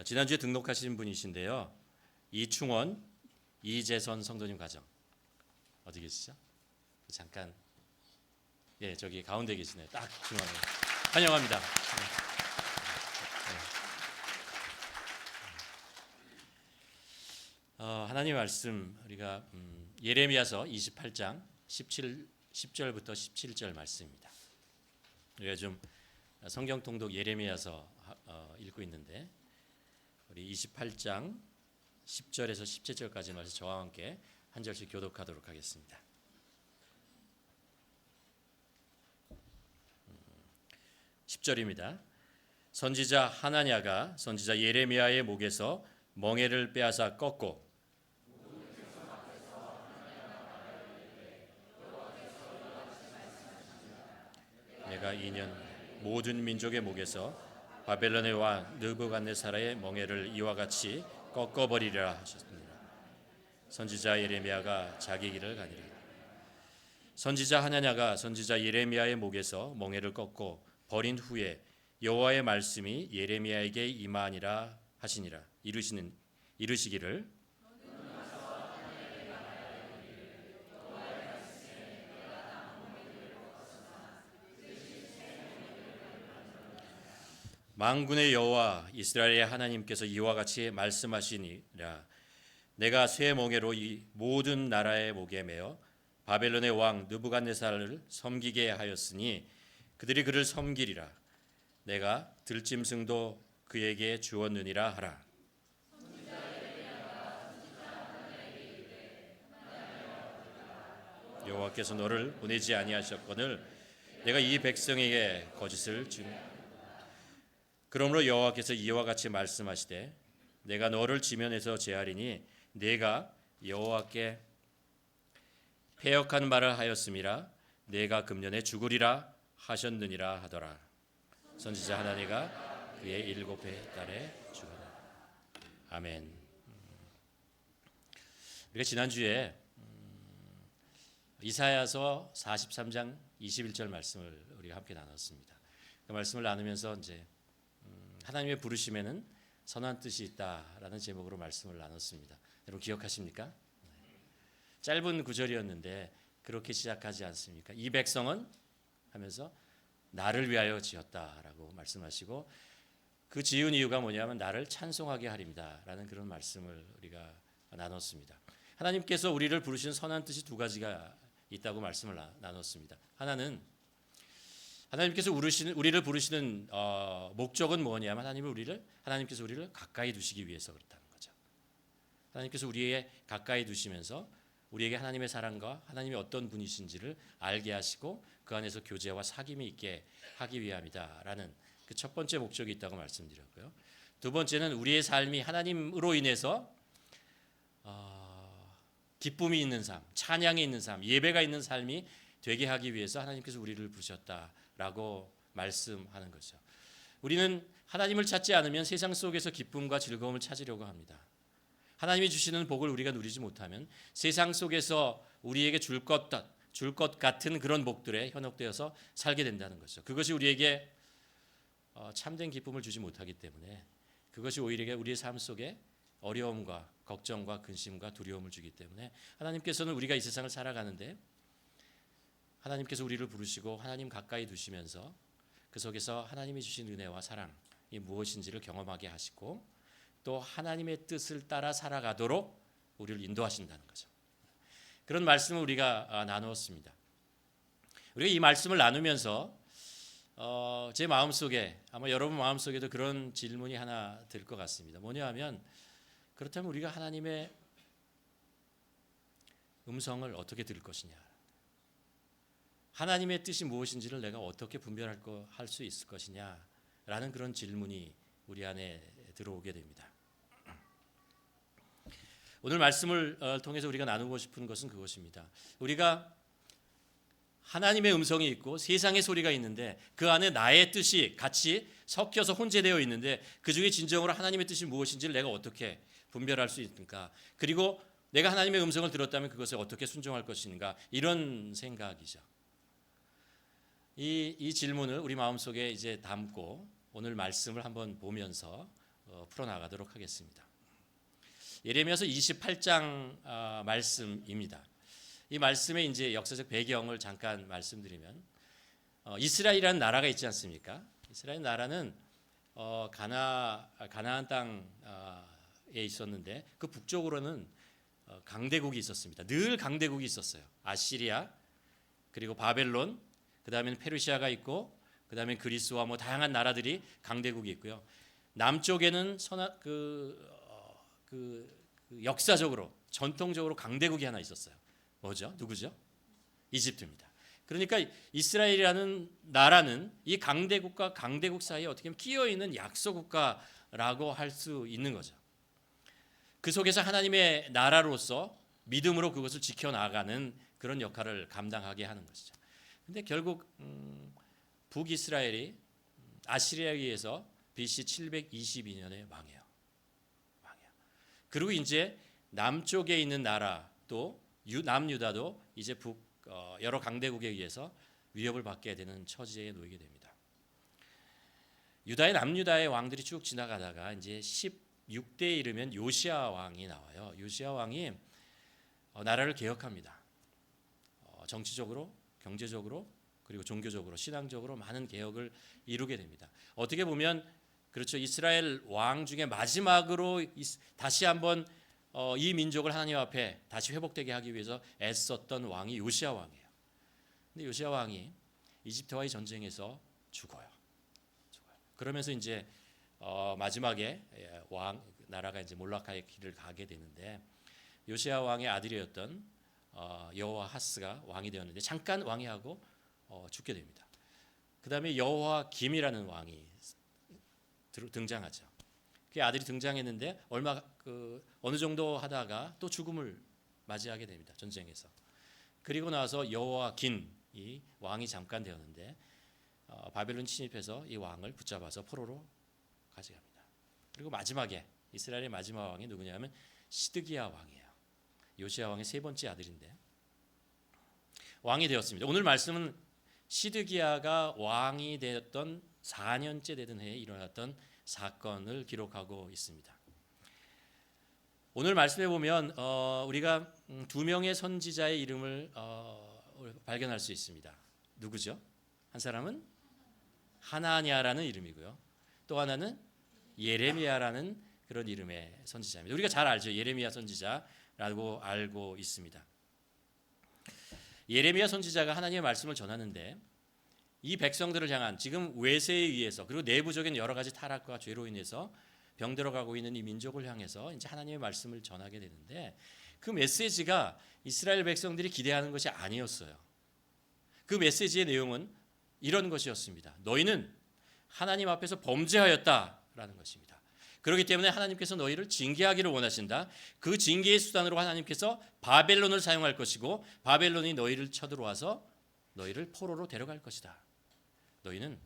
지난주에 등록하신 분이신데요. 이충원, 이재선 성도님 가정 어디 계시죠? 잠깐 저기 가운데 계시네요. 딱 중앙에 환영합니다. 하나님의 말씀 우리가 예레미야서 28장 10절부터 17절 말씀입니다. 우리가 좀 성경 통독 예레미야서 읽고 있는데 우리 28장 10절에서 17절까지 말씀 저와 함께 한 절씩 교독하도록 하겠습니다. 10절입니다. 선지자 하나냐가 선지자 예레미야의 목에서 멍에를 빼앗아 꺾고 내가 2년 모든 민족의 목에서 바벨론의 왕 느부갓네살의 멍에를 이와 같이 꺾어버리리라 하셨습니다. 선지자 예레미야가 자기 길을 가니라. 선지자 하나냐가 선지자 예레미야의 목에서 멍에를 꺾고 버린 후에 여호와의 말씀이 예레미야에게 임하니라 하시니라. 이르시기를 만군의 여호와 이스라엘의 하나님께서 이와 같이 말씀하시니라. 내가 쇠 멍에로 이 모든 나라의 목에 매어 바벨론의 왕 느부갓네살을 섬기게 하였으니 그들이 그를 섬기리라. 내가 들짐승도 그에게 주었느니라 하라. 여호와께서 너를 보내지 아니하셨거늘 내가 이 백성에게 거짓을 그러므로 여호와께서 이와 같이 말씀하시되 내가 너를 지면에서 제하리니 내가 여호와께 패역한 말을 하였음이라. 내가 금년에 죽으리라 하셨느니라 하더라. 선지자 하나니가 그의 7해 딸에 죽으라. 아멘. 우리가 지난주에 이사야서 43장 21절 말씀을 우리가 함께 나눴습니다. 그 말씀을 나누면서 이제 하나님의 부르심에는 선한 뜻이 있다라는 제목으로 말씀을 나눴습니다. 여러분 기억하십니까? 짧은 구절이었는데 그렇게 시작하지 않습니까? 이 백성은 하면서 나를 위하여 지었다라고 말씀하시고 그 지은 이유가 뭐냐면 나를 찬송하게 하립니다라는 그런 말씀을 우리가 나눴습니다. 하나님께서 우리를 부르신 선한 뜻이 두 가지가 있다고 말씀을 나눴습니다. 하나는 하나님께서 우리를 부르시는 목적은 뭐냐면 하나님께서 우리를 가까이 두시기 위해서 그렇다는 거죠. 하나님께서 우리에게 가까이 두시면서 우리에게 하나님의 사랑과 하나님이 어떤 분이신지를 알게 하시고 그 안에서 교제와 사귐이 있게 하기 위함이다라는 그 첫 번째 목적이 있다고 말씀드렸고요. 두 번째는 우리의 삶이 하나님으로 인해서 기쁨이 있는 삶, 찬양이 있는 삶, 예배가 있는 삶이 되게 하기 위해서 하나님께서 우리를 부르셨다라고 말씀하는 거죠. 우리는 하나님을 찾지 않으면 세상 속에서 기쁨과 즐거움을 찾으려고 합니다. 하나님이 주시는 복을 우리가 누리지 못하면 세상 속에서 우리에게 줄 것 같은 그런 복들에 현혹되어서 살게 된다는 거죠. 그것이 우리에게 참된 기쁨을 주지 못하기 때문에 그것이 오히려 우리의 삶 속에 어려움과 걱정과 근심과 두려움을 주기 때문에 하나님께서는 우리가 이 세상을 살아가는데 하나님께서 우리를 부르시고 하나님 가까이 두시면서 그 속에서 하나님이 주신 은혜와 사랑이 무엇인지를 경험하게 하시고 또 하나님의 뜻을 따라 살아가도록 우리를 인도하신다는 거죠. 그런 말씀을 우리가 나누었습니다. 우리가 이 말씀을 나누면서 제 마음속에 아마 여러분 마음속에도 그런 질문이 하나 들 것 같습니다. 뭐냐 하면 그렇다면 우리가 하나님의 음성을 어떻게 들을 것이냐, 하나님의 뜻이 무엇인지를 내가 어떻게 할 수 있을 것이냐라는 그런 질문이 우리 안에 들어오게 됩니다. 오늘 말씀을 통해서 우리가 나누고 싶은 것은 그것입니다. 우리가 하나님의 음성이 있고 세상의 소리가 있는데 그 안에 나의 뜻이 같이 섞여서 혼재되어 있는데 그 중에 진정으로 하나님의 뜻이 무엇인지를 내가 어떻게 분별할 수 있는가, 그리고 내가 하나님의 음성을 들었다면 그것에 어떻게 순종할 것인가, 이런 생각이죠. 이 질문을 우리 마음속에 이제 담고 오늘 말씀을 한번 보면서 풀어나가도록 하겠습니다. 예레미야서 28장 말씀입니다. 이 말씀의 이제 역사적 배경을 잠깐 말씀드리면 이스라엘이라는 나라가 있지 않습니까? 이스라엘 나라는 가나안 땅에 있었는데 그 북쪽으로는 강대국이 있었습니다. 늘 강대국이 있었어요. 아시리아, 그리고 바벨론, 그 다음에는 페르시아가 있고, 그 다음에 그리스와 뭐 다양한 나라들이 강대국이 있고요. 남쪽에는 역사적으로 전통적으로 강대국이 하나 있었어요. 뭐죠? 누구죠? 이집트입니다. 그러니까 이스라엘이라는 나라는 이 강대국과 강대국 사이에 어떻게 보면 끼어 있는 약소국가라고 할 수 있는 거죠. 그 속에서 하나님의 나라로서 믿음으로 그것을 지켜나가는 그런 역할을 감당하게 하는 것이죠. 근데 결국 북이스라엘이 아시리아에 의해서 BC 722년에 망해요. 그리고 이제 남쪽에 있는 나라 또 남유다도 이제 여러 강대국에 의해서 위협을 받게 되는 처지에 놓이게 됩니다. 남유다의 왕들이 쭉 지나가다가 이제 16대에 이르면 요시야 왕이 나와요. 요시야 왕이 나라를 개혁합니다. 정치적으로, 경제적으로, 그리고 종교적으로, 신앙적으로 많은 개혁을 이루게 됩니다. 어떻게 보면 그렇죠. 이스라엘 왕 중에 마지막으로 다시 한번 이 민족을 하나님 앞에 다시 회복되게 하기 위해서 애썼던 왕이 요시야 왕이에요. 근데 요시야 왕이 이집트와의 전쟁에서 죽어요. 그러면서 이제 마지막에 나라가 이제 몰락의 길을 가게 되는데 요시야 왕의 아들이었던 여호아하스가 왕이 되었는데 잠깐 왕위하고 죽게 됩니다. 그 다음에 여호아김이라는 왕이 등장하죠. 그 아들이 등장했는데 어느 정도 하다가 또 죽음을 맞이하게 됩니다. 전쟁에서. 그리고 나서 여호아긴이 왕이 잠깐 되었는데 바벨론 침입해서 이 왕을 붙잡아서 포로로 가져갑니다. 그리고 마지막에 이스라엘의 마지막 왕이 누구냐면 시드기야 왕이에요. 요시야 왕의 세 번째 아들인데 왕이 되었습니다. 오늘 말씀은 시드기야가 왕이 되었던 4년째 되던 해에 일어났던 사건을 기록하고 있습니다. 오늘 말씀해 보면 우리가 두 명의 선지자의 이름을 발견할 수 있습니다. 누구죠? 한 사람은 하나냐라는 이름이고요. 또 하나는 예레미야라는 그런 이름의 선지자입니다. 우리가 잘 알죠. 예레미야 선지자라고 알고 있습니다. 예레미야 선지자가 하나님의 말씀을 전하는데 이 백성들을 향한 지금 외세에 의해서 그리고 내부적인 여러 가지 타락과 죄로 인해서 병들어가고 있는 이 민족을 향해서 이제 하나님의 말씀을 전하게 되는데 그 메시지가 이스라엘 백성들이 기대하는 것이 아니었어요. 그 메시지의 내용은 이런 것이었습니다. 너희는 하나님 앞에서 범죄하였다라는 것입니다. 그렇기 때문에 하나님께서 너희를 징계하기를 원하신다. 그 징계의 수단으로 하나님께서 바벨론을 사용할 것이고 바벨론이 너희를 쳐들어와서 너희를 포로로 데려갈 것이다. 너희는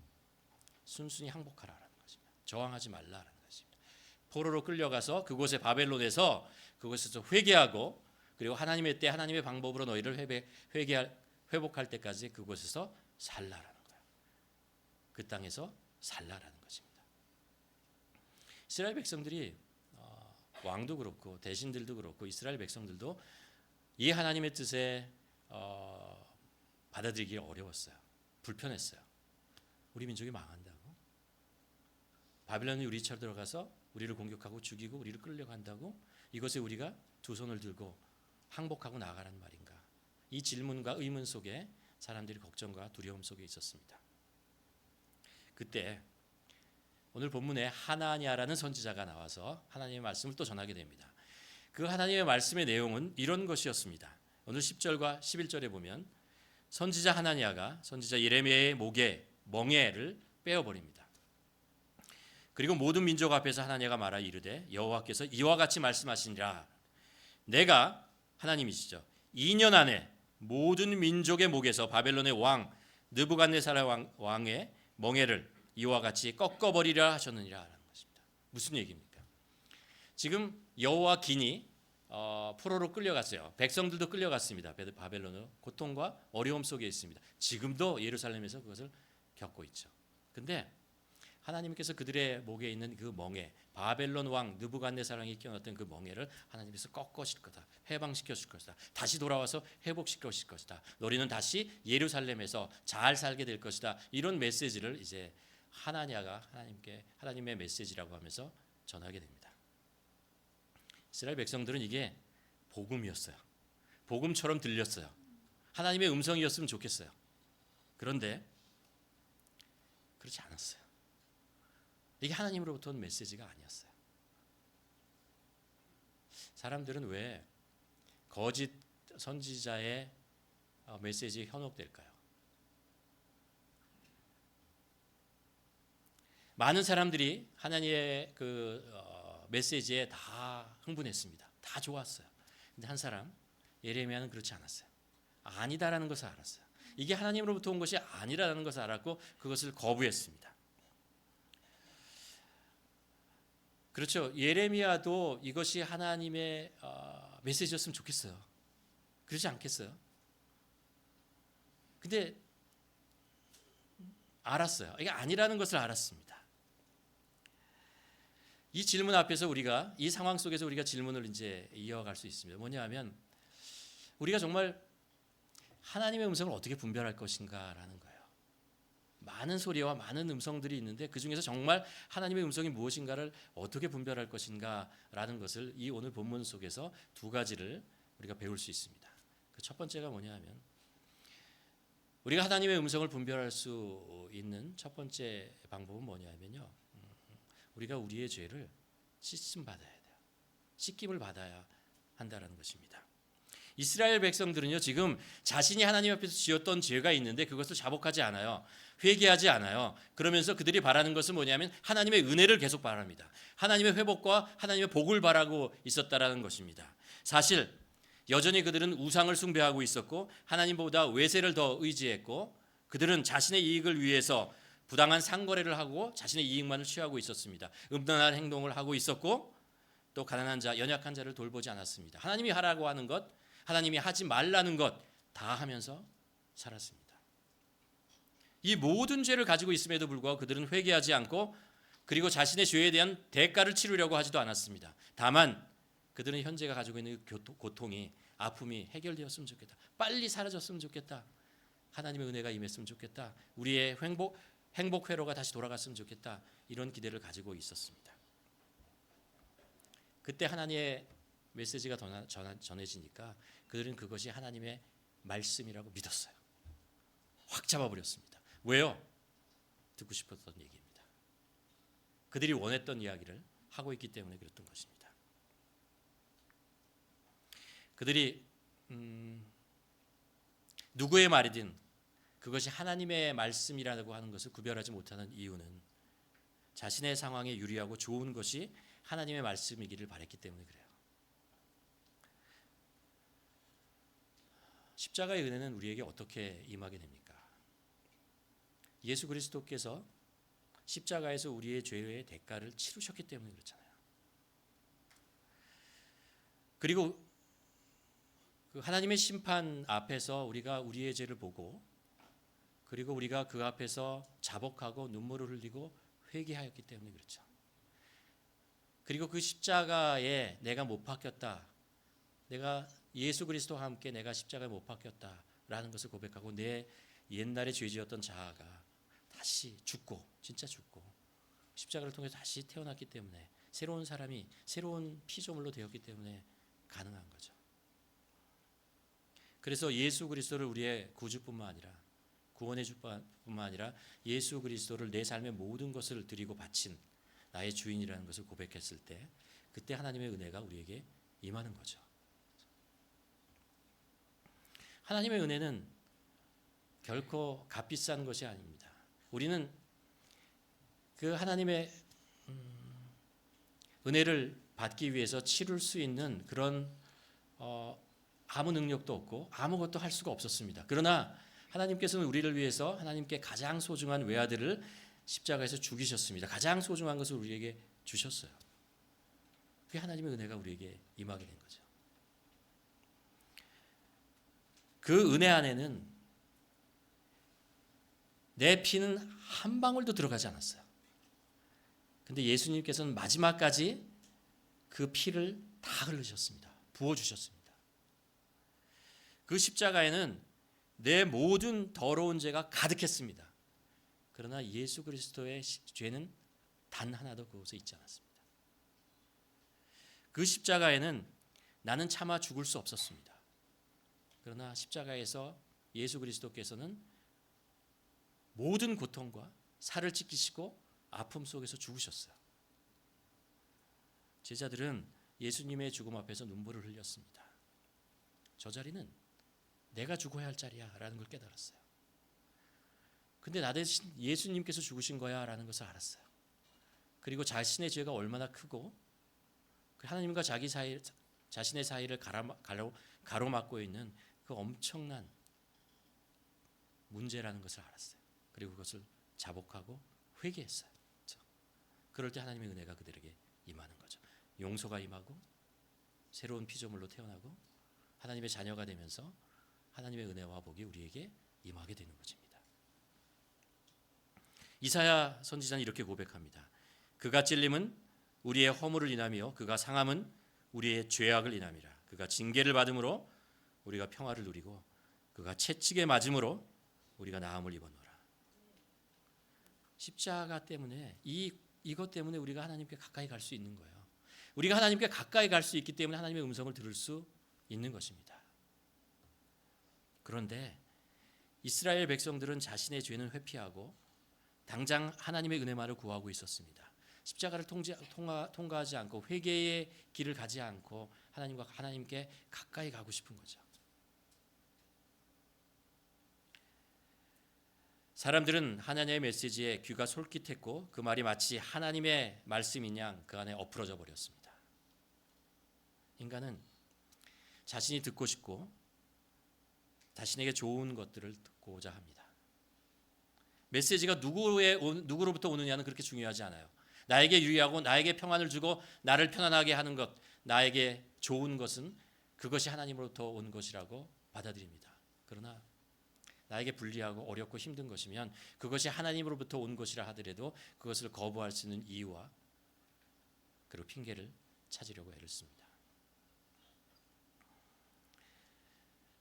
순순히 항복하라라는 것입니다. 저항하지 말라라는 것입니다. 포로로 끌려가서 그곳에 바벨론에서 그곳에서 회개하고 그리고 하나님의 때 하나님의 방법으로 너희를 회복할 때까지 그곳에서 살라라는 거예요. 그 땅에서 살라라는 것입니다. 이스라엘 백성들이 왕도 그렇고 대신들도 그렇고 이스라엘 백성들도 이 하나님의 뜻에 받아들이기 어려웠어요. 불편했어요. 우리 민족이 망한다고? 바벨론이 우리 쳐들어가서 우리를 공격하고 죽이고 우리를 끌려고 한다고? 이것에 우리가 두 손을 들고 항복하고 나아가라는 말인가? 이 질문과 의문 속에 사람들이 걱정과 두려움 속에 있었습니다. 그때 오늘 본문에 하나냐라는 선지자가 나와서 하나님의 말씀을 또 전하게 됩니다. 그 하나님의 말씀의 내용은 이런 것이었습니다. 오늘 10절과 11절에 보면 선지자 하나냐가 선지자 예레미야의 목에 멍에를 빼어버립니다. 그리고 모든 민족 앞에서 하나냐가 말하 이르되 여호와께서 이와 같이 말씀하시니라. 내가 하나님이시죠. 2년 안에 모든 민족의 목에서 바벨론의 왕 느부갓네살 왕의 멍에를 이와 같이 꺾어버리라 하셨느니라 라는 것입니다. 무슨 얘기입니까? 지금 여호와 긴이 포로로 끌려갔어요. 백성들도 끌려갔습니다. 바벨론으로 고통과 어려움 속에 있습니다. 지금도 예루살렘에서 그것을 겪고 있죠. 근데 하나님께서 그들의 목에 있는 그 멍에, 바벨론 왕 느부갓네살 왕이 끼워놨던 그 멍에를 하나님께서 꺾으실 거다. 해방시켜 줄 것이다. 다시 돌아와서 회복시켜 줄 것이다. 너희는 다시 예루살렘에서 잘 살게 될 것이다. 이런 메시지를 이제 하나냐가 하나님의 메시지라고 하면서 전하게 됩니다. 이스라엘 백성들은 이게 복음이었어요. 복음처럼 들렸어요. 하나님의 음성이었으면 좋겠어요. 그런데 그렇지 않았어요. 이게 하나님으로부터 온 메시지가 아니었어요. 사람들은 왜 거짓 선지자의 메시지에 현혹될까요? 많은 사람들이 하나님의 메시지에 다 흥분했습니다. 다 좋았어요. 근데 한 사람 예레미야는 그렇지 않았어요. 아니다라는 것을 알았어요. 이게 하나님으로부터 온 것이 아니라는 것을 알았고 그것을 거부했습니다. 그렇죠. 예레미야도 이것이 하나님의 메시지였으면 좋겠어요. 그러지 않겠어요? 근데 알았어요. 이게 아니라는 것을 알았습니다. 이 질문 앞에서 우리가 이 상황 속에서 우리가 질문을 이제 이어갈 수 있습니다. 뭐냐하면 우리가 정말 하나님의 음성을 어떻게 분별할 것인가라는 거예요. 많은 소리와 많은 음성들이 있는데 그 중에서 정말 하나님의 음성이 무엇인가를 어떻게 분별할 것인가라는 것을 이 오늘 본문 속에서 두 가지를 우리가 배울 수 있습니다. 그 첫 번째가 뭐냐하면 우리가 하나님의 음성을 분별할 수 있는 첫 번째 방법은 뭐냐면요. 우리가 우리의 죄를 씻음 받아야 돼요. 씻김을 받아야 한다라는 것입니다. 이스라엘 백성들은요 지금 자신이 하나님 앞에서 지었던 죄가 있는데 그것을 자복하지 않아요. 회개하지 않아요. 그러면서 그들이 바라는 것은 뭐냐면 하나님의 은혜를 계속 바랍니다. 하나님의 회복과 하나님의 복을 바라고 있었다라는 것입니다. 사실 여전히 그들은 우상을 숭배하고 있었고 하나님보다 외세를 더 의지했고 그들은 자신의 이익을 위해서 부당한 상거래를 하고 자신의 이익만을 취하고 있었습니다. 음란한 행동을 하고 있었고 또 가난한 자, 연약한 자를 돌보지 않았습니다. 하나님이 하라고 하는 것, 하나님이 하지 말라는 것 다 하면서 살았습니다. 이 모든 죄를 가지고 있음에도 불구하고 그들은 회개하지 않고 그리고 자신의 죄에 대한 대가를 치르려고 하지도 않았습니다. 다만 그들은 현재가 가지고 있는 고통이 아픔이 해결되었으면 좋겠다. 빨리 사라졌으면 좋겠다. 하나님의 은혜가 임했으면 좋겠다. 우리의 행복 회로가 다시 돌아갔으면 좋겠다. 이런 기대를 가지고 있었습니다. 그때 하나님의 메시지가 전해지니까 그들은 그것이 하나님의 말씀이라고 믿었어요. 확 잡아버렸습니다. 왜요? 듣고 싶었던 얘기입니다. 그들이 원했던 이야기를 하고 있기 때문에 그랬던 것입니다. 그들이 누구의 말이든 그것이 하나님의 말씀이라고 하는 것을 구별하지 못하는 이유는 자신의 상황에 유리하고 좋은 것이 하나님의 말씀이기를 바랬기 때문에 그래요. 십자가의 은혜는 우리에게 어떻게 임하게 됩니까? 예수 그리스도께서 십자가에서 우리의 죄의 대가를 치르셨기 때문에 그렇잖아요. 그리고 그 하나님의 심판 앞에서 우리가 우리의 죄를 보고 그리고 우리가 그 앞에서 자복하고 눈물을 흘리고 회개하였기 때문에 그렇죠. 그리고 그 십자가에 내가 못 박혔다. 내가 예수 그리스도와 함께 내가 십자가에 못 박혔다라는 것을 고백하고 내 옛날의 죄지었던 자아가 다시 죽고 진짜 죽고 십자가를 통해서 다시 태어났기 때문에 새로운 사람이 새로운 피조물로 되었기 때문에 가능한 거죠. 그래서 예수 그리스도를 우리의 구주뿐만 아니라 구원의 주뿐만 아니라 예수 그리스도를 내 삶의 모든 것을 드리고 바친 나의 주인이라는 것을 고백했을 때 그때 하나님의 은혜가 우리에게 임하는 거죠. 하나님의 은혜는 결코 값비싼 것이 아닙니다. 우리는 그 하나님의 은혜를 받기 위해서 치룰 수 있는 그런 아무 능력도 없고 아무것도 할 수가 없었습니다. 그러나 하나님께서는 우리를 위해서 하나님께 가장 소중한 외아들을 십자가에서 죽이셨습니다. 가장 소중한 것을 우리에게 주셨어요. 그게 하나님의 은혜가 우리에게 임하게 된 거죠. 그 은혜 안에는 내 피는 한 방울도 들어가지 않았어요. 근데 예수님께서는 마지막까지 그 피를 다 흘리셨습니다. 부어주셨습니다. 그 십자가에는 내 모든 더러운 죄가 가득했습니다. 그러나 예수 그리스도의 죄는 단 하나도 그곳에 있지 않았습니다. 그 십자가에는 나는 차마 죽을 수 없었습니다. 그러나 십자가에서 예수 그리스도께서는 모든 고통과 살을 찢기시고 아픔 속에서 죽으셨어요. 제자들은 예수님의 죽음 앞에서 눈물을 흘렸습니다. 저 자리는 내가 죽어야 할 자리야 라는 걸 깨달았어요. 근데 나 대신 예수님께서 죽으신 거야 라는 것을 알았어요. 그리고 자신의 죄가 얼마나 크고 하나님과 자신의 사이를 가로막고 있는 그 엄청난 문제라는 것을 알았어요. 그리고 그것을 자복하고 회개했어요. 그렇죠? 그럴 때 하나님의 은혜가 그들에게 임하는 거죠. 용서가 임하고 새로운 피조물로 태어나고 하나님의 자녀가 되면서 하나님의 은혜와 복이 우리에게 임하게 되는 것입니다. 이사야 선지자는 이렇게 고백합니다. 그가 찔림은 우리의 허물을 인하며 그가 상함은 우리의 죄악을 인함이라. 그가 징계를 받음으로 우리가 평화를 누리고 그가 채찍에 맞음으로 우리가 나음을 입었노라. 십자가 때문에 이것 때문에 우리가 하나님께 가까이 갈 수 있는 거예요. 우리가 하나님께 가까이 갈 수 있기 때문에 하나님의 음성을 들을 수 있는 것입니다. 그런데 이스라엘 백성들은 자신의 죄는 회피하고 당장 하나님의 은혜만을 구하고 있었습니다. 십자가를 통과하지 않고 회개의 길을 가지 않고 하나님께 가까이 가고 싶은 거죠. 사람들은 하나님의 메시지에 귀가 솔깃했고 그 말이 마치 하나님의 말씀인 양 그 안에 엎으러져 버렸습니다. 인간은 자신이 듣고 싶고 자신에게 좋은 것들을 듣고자 합니다. 메시지가 누구로부터 오느냐는 그렇게 중요하지 않아요. 나에게 유리하고 나에게 평안을 주고 나를 편안하게 하는 것, 나에게 좋은 것은 그것이 하나님으로부터 온 것이라고 받아들입니다. 그러나 나에게 불리하고 어렵고 힘든 것이면 그것이 하나님으로부터 온 것이라 하더라도 그것을 거부할 수 있는 이유와 그리고 핑계를 찾으려고 애를 씁니다.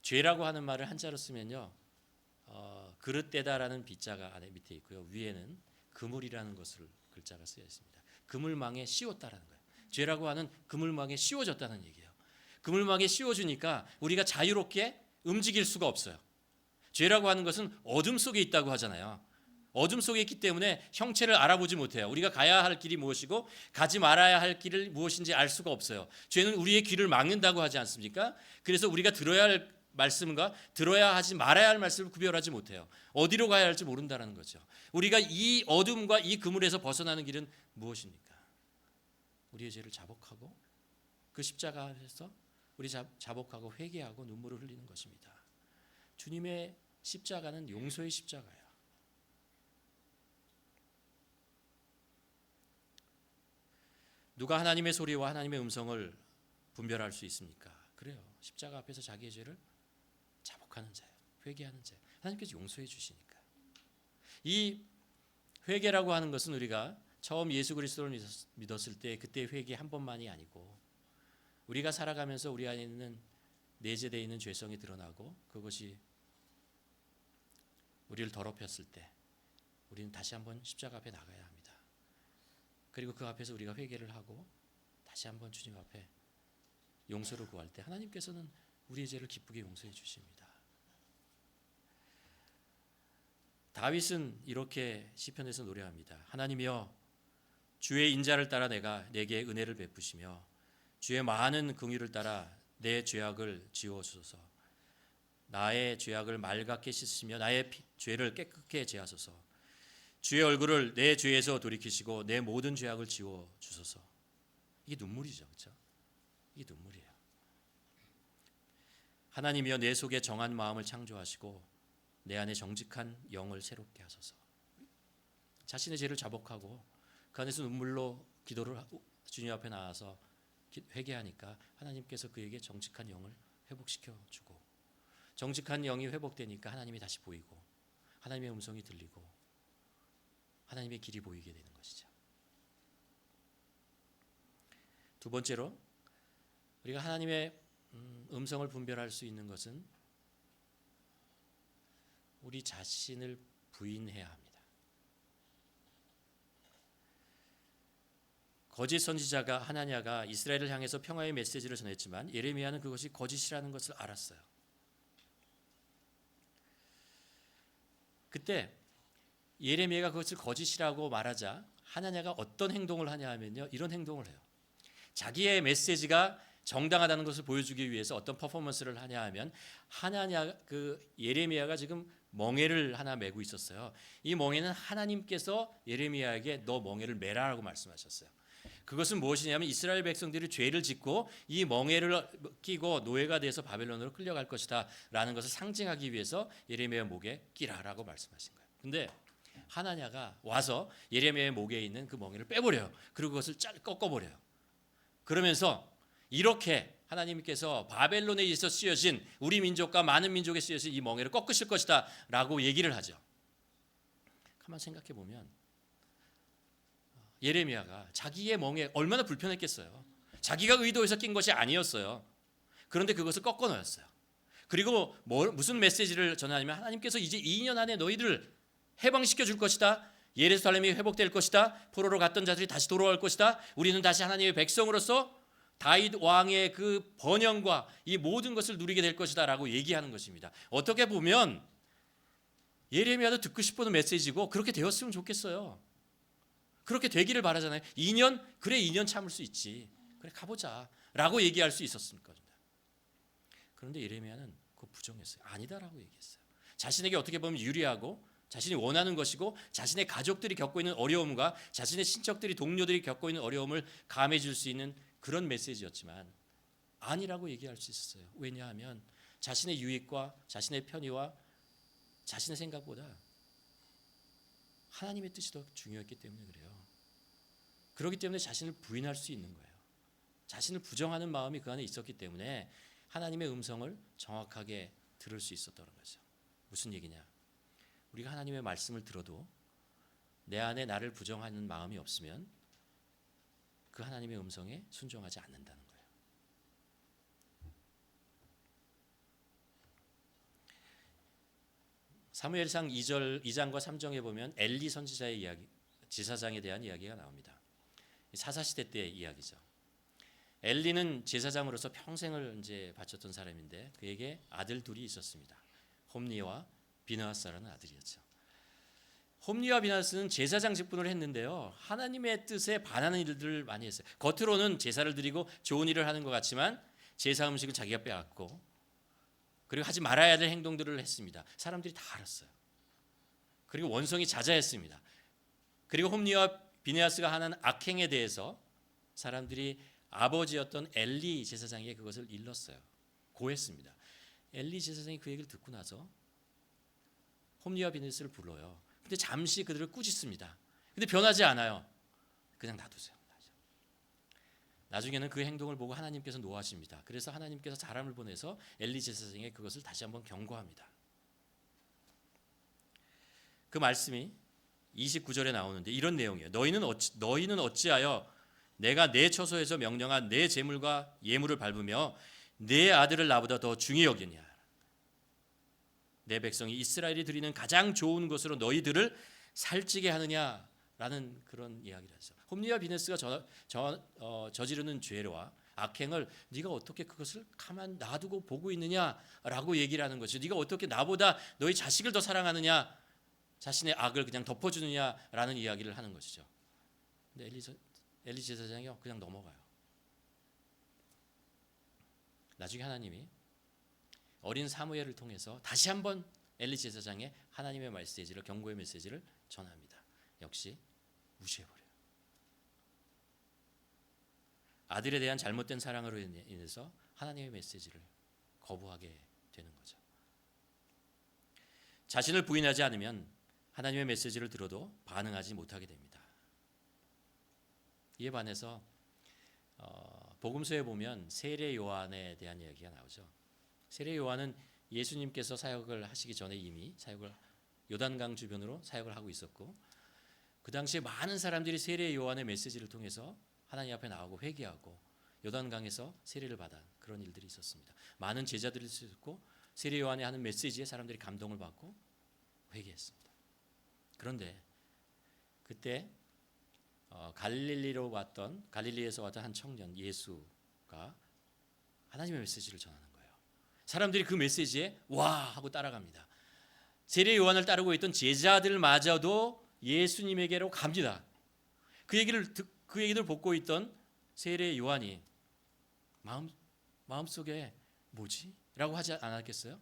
죄라고 하는 말을 한자로 쓰면요, 그릇되다라는 빗자가 안에 밑에 있고요, 위에는 그물이라는 것을 글자가 쓰여 있습니다. 그물망에 씌웠다라는 거예요. 죄라고 하는 그물망에 씌워졌다는 얘기예요. 그물망에 씌워주니까 우리가 자유롭게 움직일 수가 없어요. 죄라고 하는 것은 어둠 속에 있다고 하잖아요. 어둠 속에 있기 때문에 형체를 알아보지 못해요. 우리가 가야 할 길이 무엇이고 가지 말아야 할 길을 무엇인지 알 수가 없어요. 죄는 우리의 귀를 막는다고 하지 않습니까? 그래서 우리가 들어야 할 말씀과 들어야 하지 말아야 할 말씀을 구별하지 못해요. 어디로 가야 할지 모른다는 거죠. 우리가 이 어둠과 이 그물에서 벗어나는 길은 무엇입니까? 우리의 죄를 자복하고 그 십자가 앞에서 우리 자복하고 회개하고 눈물을 흘리는 것입니다. 주님의 십자가는 용서의 십자가예요. 누가 하나님의 소리와 하나님의 음성을 분별할 수 있습니까? 그래요. 십자가 앞에서 자기의 죄를 자복하는 자예요. 회개하는 자예요. 하나님께서 용서해 주시니까. 이 회개라고 하는 것은 우리가 처음 예수 그리스도를 믿었을 때 그때 회개 한 번만이 아니고 우리가 살아가면서 우리 안에 있는 내재되어 있는 죄성이 드러나고 그것이 우리를 더럽혔을 때 우리는 다시 한번 십자가 앞에 나가야 합니다. 그리고 그 앞에서 우리가 회개를 하고 다시 한번 주님 앞에 용서를 구할 때 하나님께서는 우리의 죄를 기쁘게 용서해 주십니다. 다윗은 이렇게 시편에서 노래합니다. 하나님이여, 주의 인자를 따라 내게 은혜를 베푸시며 주의 많은 긍휼을 따라 내 죄악을 지워 주소서. 나의 죄악을 말갛게 씻으시며 나의 죄를 깨끗게 제하소서. 주의 얼굴을 내 죄에서 돌이키시고 내 모든 죄악을 지워 주소서. 이게 눈물이죠, 그렇죠? 이게 눈물이에요. 하나님이여, 내 속에 정한 마음을 창조하시고 내 안에 정직한 영을 새롭게 하소서. 자신의 죄를 자복하고 그 안에서 눈물로 기도를 주님 앞에 나와서 회개하니까 하나님께서 그에게 정직한 영을 회복시켜 주고, 정직한 영이 회복되니까 하나님이 다시 보이고 하나님의 음성이 들리고 하나님의 길이 보이게 되는 것이죠. 두 번째로 우리가 하나님의 음성을 분별할 수 있는 것은 우리 자신을 부인해야 합니다. 거짓 선지자가 하나냐가 이스라엘을 향해서 평화의 메시지를 전했지만 예레미야는 그것이 거짓이라는 것을 알았어요. 그때 예레미야가 그것을 거짓이라고 말하자 하나냐가 어떤 행동을 하냐 하면요, 이런 행동을 해요. 자기의 메시지가 정당하다는 것을 보여주기 위해서 어떤 퍼포먼스를 하냐 하면 예레미야가 지금 멍에를 하나 메고 있었어요. 이 멍에는 하나님께서 예레미야에게 너 멍에를 메라라고 말씀하셨어요. 그것은 무엇이냐면 이스라엘 백성들이 죄를 짓고 이 멍에를 끼고 노예가 돼서 바벨론으로 끌려갈 것이다 라는 것을 상징하기 위해서 예레미야 목에 끼라라고 말씀하신 거예요. 근데 하나냐가 와서 예레미야의 목에 있는 그 멍에를 빼버려요. 그리고 그것을 꺾어버려요. 그러면서 이렇게 하나님께서 바벨론에 의해서 쓰여진 우리 민족과 많은 민족에 쓰여진 이 멍에를 꺾으실 것이다 라고 얘기를 하죠. 가만 생각해 보면 예레미야가 자기의 멍에 얼마나 불편했겠어요. 자기가 의도해서 낀 것이 아니었어요. 그런데 그것을 꺾어 놓았어요. 그리고 무슨 메시지를 전하냐면 하나님께서 이제 2년 안에 너희들을 해방시켜 줄 것이다. 예루살렘이 회복될 것이다. 포로로 갔던 자들이 다시 돌아올 것이다. 우리는 다시 하나님의 백성으로서 다윗 왕의 그 번영과 이 모든 것을 누리게 될 것이다 라고 얘기하는 것입니다. 어떻게 보면 예레미야도 듣고 싶은 메시지고 그렇게 되었으면 좋겠어요. 그렇게 되기를 바라잖아요. 2년? 그래 2년 참을 수 있지. 그래 가보자 라고 얘기할 수 있었을 겁니다. 그런데 예레미야는 그거 부정했어요. 아니다라고 얘기했어요. 자신에게 어떻게 보면 유리하고 자신이 원하는 것이고 자신의 가족들이 겪고 있는 어려움과 자신의 친척들이 동료들이 겪고 있는 어려움을 감해 줄 수 있는 그런 메시지였지만 아니라고 얘기할 수 있었어요. 왜냐하면 자신의 유익과 자신의 편의와 자신의 생각보다 하나님의 뜻이 더 중요했기 때문에 그래요. 그렇기 때문에 자신을 부인할 수 있는 거예요. 자신을 부정하는 마음이 그 안에 있었기 때문에 하나님의 음성을 정확하게 들을 수 있었던 거죠. 무슨 얘기냐? 우리가 하나님의 말씀을 들어도 내 안에 나를 부정하는 마음이 없으면 그 하나님의 음성에 순종하지 않는다는 거예요. 사무엘상 2장과 3장에 보면 엘리 선지자의 이야기, 제사장에 대한 이야기가 나옵니다. 사사시대 때의 이야기죠. 엘리는 제사장으로서 평생을 이제 바쳤던 사람인데 그에게 아들 둘이 있었습니다. 홈니와 비느하스라는 아들이었죠. 홈니와 비느하스는 제사장 직분을 했는데요. 하나님의 뜻에 반하는 일들을 많이 했어요. 겉으로는 제사를 드리고 좋은 일을 하는 것 같지만 제사 음식을 자기가 빼앗고 그리고 하지 말아야 될 행동들을 했습니다. 사람들이 다 알았어요. 그리고 원성이 자자했습니다. 그리고 홈니와 비느하스가 하는 악행에 대해서 사람들이 아버지였던 엘리 제사장에게 그것을 일렀어요. 고했습니다. 엘리 제사장이 그 얘기를 듣고 나서 홈니와 비느하스를 불러요. 근데 잠시 그들을 꾸짖습니다. 근데 변하지 않아요. 그냥 놔두세요. 나중에는 그 행동을 보고 하나님께서 노하십니다. 그래서 하나님께서 사람을 보내서 엘리 제사장에게 그것을 다시 한번 경고합니다. 그 말씀이 29절에 나오는데 이런 내용이에요. 너희는 어찌하여 내가 내 처소에서 명령한 내 제물과 예물을 밟으며 내 아들을 나보다 더 중히 여기냐. 내 백성이 이스라엘이 드리는 가장 좋은 것으로 너희들을 살찌게 하느냐라고 라는 그런 이야기를 하죠. 홈리와 비네스가 저지르는 죄와 악행을 네가 어떻게 그것을 가만 놔두고 보고 있느냐라고 얘기를 하는 것이죠. 네가 어떻게 나보다 너희 자식을 더 사랑하느냐, 자신의 악을 그냥 덮어주느냐라는 이야기를 하는 것이죠. 근데 엘리 제사장이요 그냥 넘어가요. 나중에 하나님이 어린 사무엘을 통해서 다시 한번 엘리 제사장의 하나님의 메시지를, 경고의 메시지를 전합니다. 역시 무시해버려요. 아들에 대한 잘못된 사랑으로 인해서 하나님의 메시지를 거부하게 되는 거죠. 자신을 부인하지 않으면 하나님의 메시지를 들어도 반응하지 못하게 됩니다. 이에 반해서 복음서에 보면 세례 요한에 대한 이야기가 나오죠. 세례 요한은 예수님께서 사역을 하시기 전에 이미 요단강 주변으로 사역을 하고 있었고, 그 당시에 많은 사람들이 세례 요한의 메시지를 통해서 하나님 앞에 나오고 회개하고 요단강에서 세례를 받은 그런 일들이 있었습니다. 많은 제자들이 있었고 세례 요한이 하는 메시지에 사람들이 감동을 받고 회개했습니다. 그런데 그때 갈릴리에서 왔던 한 청년 예수가 하나님의 메시지를 전하는 거예요. 사람들이 그 메시지에 와 하고 따라갑니다. 세례 요한을 따르고 있던 제자들마저도 예수님에게로 갑니다. 그 얘기를 듣고 있던 세례 요한이 마음속에 뭐지? 라고 하지 않았겠어요?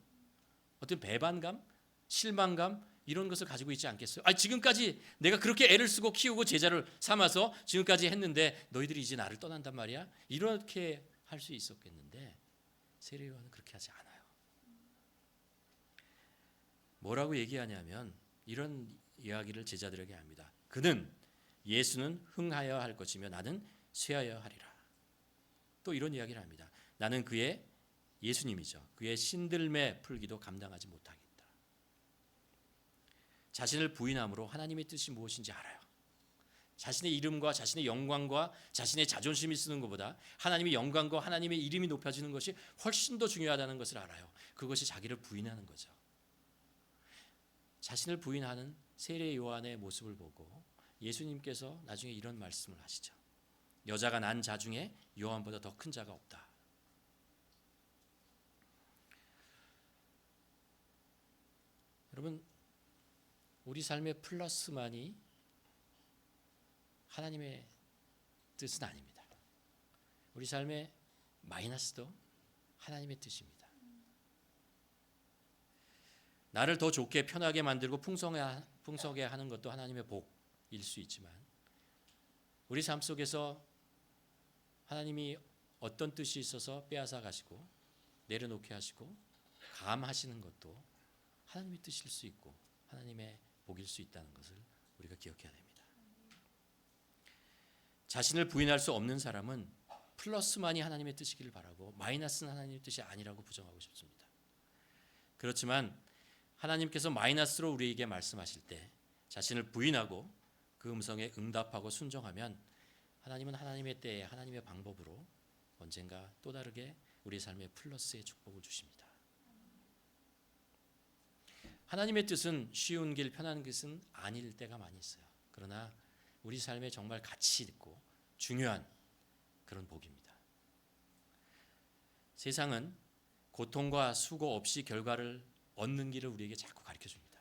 어떤 배반감, 실망감 이런 것을 가지고 있지 않겠어요? 지금까지 내가 그렇게 애를 쓰고 키우고 제자를 삼아서 지금까지 했는데 너희들이 이제 나를 떠난단 말이야? 이렇게 할 수 있었겠는데 세례 요한은 그렇게 하지 않아요. 뭐라고 얘기하냐면 이런 이야기를 제자들에게 합니다. 예수는 흥하여 할 것이며 나는 쇠하여 하리라. 또 이런 이야기를 합니다. 나는 그의 예수님이죠. 그의 신들매 풀기도 감당하지 못하겠다. 자신을 부인함으로 하나님의 뜻이 무엇인지 알아요. 자신의 이름과 자신의 영광과 자신의 자존심이 쓰는 것보다 하나님의 영광과 하나님의 이름이 높아지는 것이 훨씬 더 중요하다는 것을 알아요. 그것이 자기를 부인하는 거죠. 자신을 부인하는 세례 요한의 모습을 보고 예수님께서 나중에 이런 말씀을 하시죠. 여자가 난 자 중에 요한보다 더 큰 자가 없다. 여러분, 우리 삶의 플러스만이 하나님의 뜻은 아닙니다. 우리 삶의 마이너스도 하나님의 뜻입니다. 나를 더 좋게 편하게 만들고 풍성하게 하는 것도 하나님의 복일 수 있지만 우리 삶 속에서 하나님이 어떤 뜻이 있어서 빼앗아 가시고 내려놓게 하시고 감하시는 것도 하나님의 뜻일 수 있고 하나님의 복일 수 있다는 것을 우리가 기억해야 됩니다. 자신을 부인할 수 없는 사람은 플러스만이 하나님의 뜻이기를 바라고 마이너스는 하나님의 뜻이 아니라고 부정하고 싶습니다. 그렇지만 하나님께서 마이너스로 우리에게 말씀하실 때 자신을 부인하고 그 음성에 응답하고 순종하면 하나님은 하나님의 때에 하나님의 방법으로 언젠가 또 다르게 우리 삶의 플러스의 축복을 주십니다. 하나님의 뜻은 쉬운 길 편한 것은 아닐 때가 많이 있어요. 그러나 우리 삶에 정말 가치 있고 중요한 그런 복입니다. 세상은 고통과 수고 없이 결과를 얻는 길을 우리에게 자꾸 가르쳐 줍니다.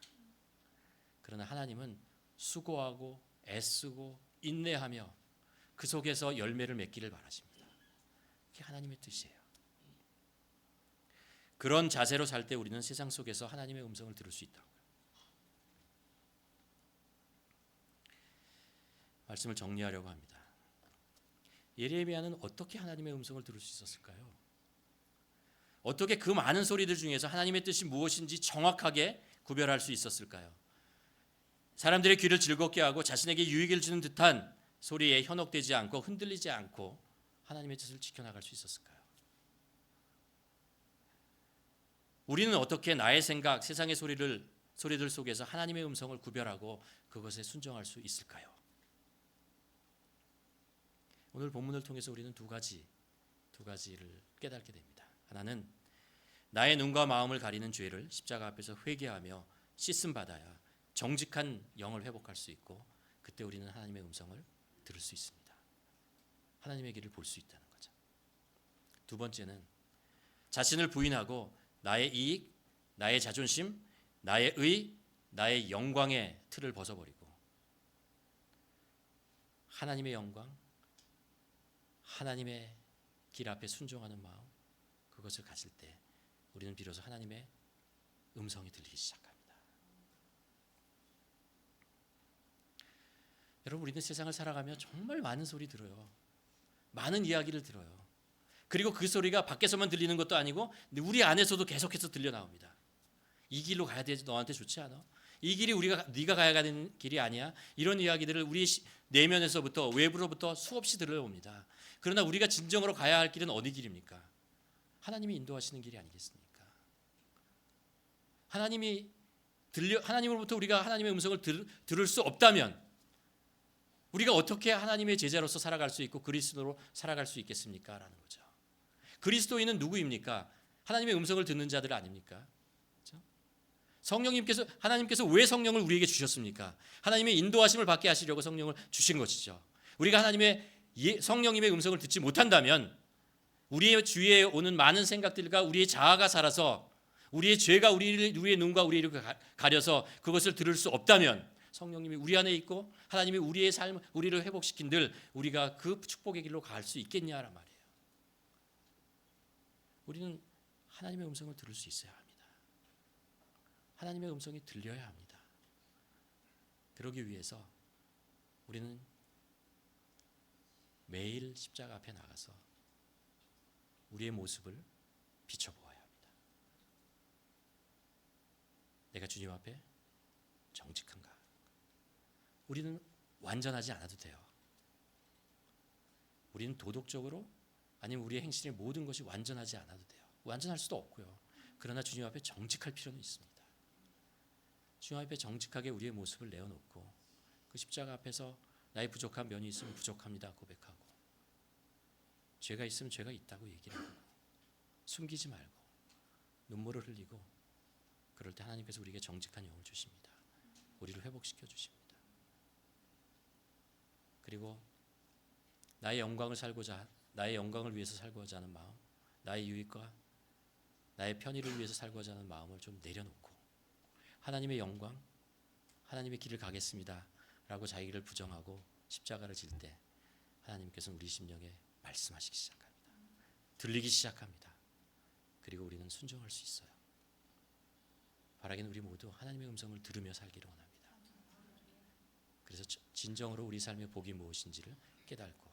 그러나 하나님은 수고하고 애쓰고 인내하며 그 속에서 열매를 맺기를 바라십니다. 그게 하나님의 뜻이에요. 그런 자세로 살 때 우리는 세상 속에서 하나님의 음성을 들을 수 있다고요. 말씀을 정리하려고 합니다. 예레미야는 어떻게 하나님의 음성을 들을 수 있었을까요? 어떻게 그 많은 소리들 중에서 하나님의 뜻이 무엇인지 정확하게 구별할 수 있었을까요? 사람들의 귀를 즐겁게 하고 자신에게 유익을 주는 듯한 소리에 현혹되지 않고 흔들리지 않고 하나님의 뜻을 지켜나갈 수 있었을까요? 우리는 어떻게 나의 생각, 세상의 소리들 속에서 하나님의 음성을 구별하고 그것에 순종할 수 있을까요? 오늘 본문을 통해서 우리는 두 가지를 깨닫게 됩니다. 하나는 나의 눈과 마음을 가리는 죄를 십자가 앞에서 회개하며 씻음 받아야 정직한 영을 회복할 수 있고, 그때 우리는 하나님의 음성을 들을 수 있습니다. 하나님의 길을 볼 수 있다는 거죠. 두 번째는 자신을 부인하고 나의 이익, 나의 자존심, 나의 의, 나의 영광의 틀을 벗어버리고 하나님의 영광, 하나님의 길 앞에 순종하는 마음, 그것을 가질 때 우리는 비로소 하나님의 음성이 들리기 시작합니다. 여러분, 우리는 세상을 살아가며 정말 많은 소리 들어요. 많은 이야기를 들어요. 그리고 그 소리가 밖에서만 들리는 것도 아니고 우리 안에서도 계속해서 들려 나옵니다. 이 길로 가야 되지, 너한테 좋지 않아? 이 길이 네가 가야 하는 길이 아니야? 이런 이야기들을 우리 내면에서부터, 외부로부터 수없이 들려옵니다. 그러나 우리가 진정으로 가야 할 길은 어디 길입니까? 하나님이 인도하시는 길이 아니겠습니까? 하나님으로부터 우리가 하나님의 음성을 들을 수 없다면 우리가 어떻게 하나님의 제자로서 살아갈 수 있고 그리스도로 살아갈 수 있겠습니까? 라는 거죠. 그리스도인은 누구입니까? 하나님의 음성을 듣는 자들 아닙니까? 그렇죠? 하나님께서 왜 성령을 우리에게 주셨습니까? 하나님의 인도하심을 받게 하시려고 성령을 주신 것이죠. 우리가 하나님의 성령님의 음성을 듣지 못한다면 우리의 주위에 오는 많은 생각들과 우리의 자아가 살아서 우리의 죄가 우리의 눈과 우리를 가려서 그것을 들을 수 없다면 성령님이 우리 안에 있고 하나님이 우리의 삶, 우리를 회복시킨들 우리가 그 축복의 길로 갈 수 있겠냐란 말이에요. 우리는 하나님의 음성을 들을 수 있어야 합니다. 하나님의 음성이 들려야 합니다. 그러기 위해서 우리는 매일 십자가 앞에 나가서 우리의 모습을 비춰보아야 합니다. 내가 주님 앞에 정직한가? 우리는 완전하지 않아도 돼요. 우리는 도덕적으로 아니면 우리의 행실의 모든 것이 완전하지 않아도 돼요. 완전할 수도 없고요. 그러나 주님 앞에 정직할 필요는 있습니다. 주님 앞에 정직하게 우리의 모습을 내어놓고 그 십자가 앞에서 나의 부족한 면이 있으면 부족합니다 고백하고 죄가 있으면 죄가 있다고 얘기를 하고 숨기지 말고 눈물을 흘리고 그럴 때 하나님께서 우리에게 정직한 영을 주십니다. 우리를 회복시켜 주십니다. 그리고 나의 영광을 위해서 살고자 하는 마음, 나의 유익과 나의 편의를 위해서 살고자 하는 마음을 좀 내려놓고 하나님의 영광, 하나님의 길을 가겠습니다 라고 자기를 부정하고 십자가를 질 때 하나님께서는 우리 심령에 말씀하시기 시작합니다. 들리기 시작합니다. 그리고 우리는 순종할 수 있어요. 바라기는 우리 모두 하나님의 음성을 들으며 살기를 원합니다. 그래서 진정으로 우리 삶의 복이 무엇인지를 깨닫고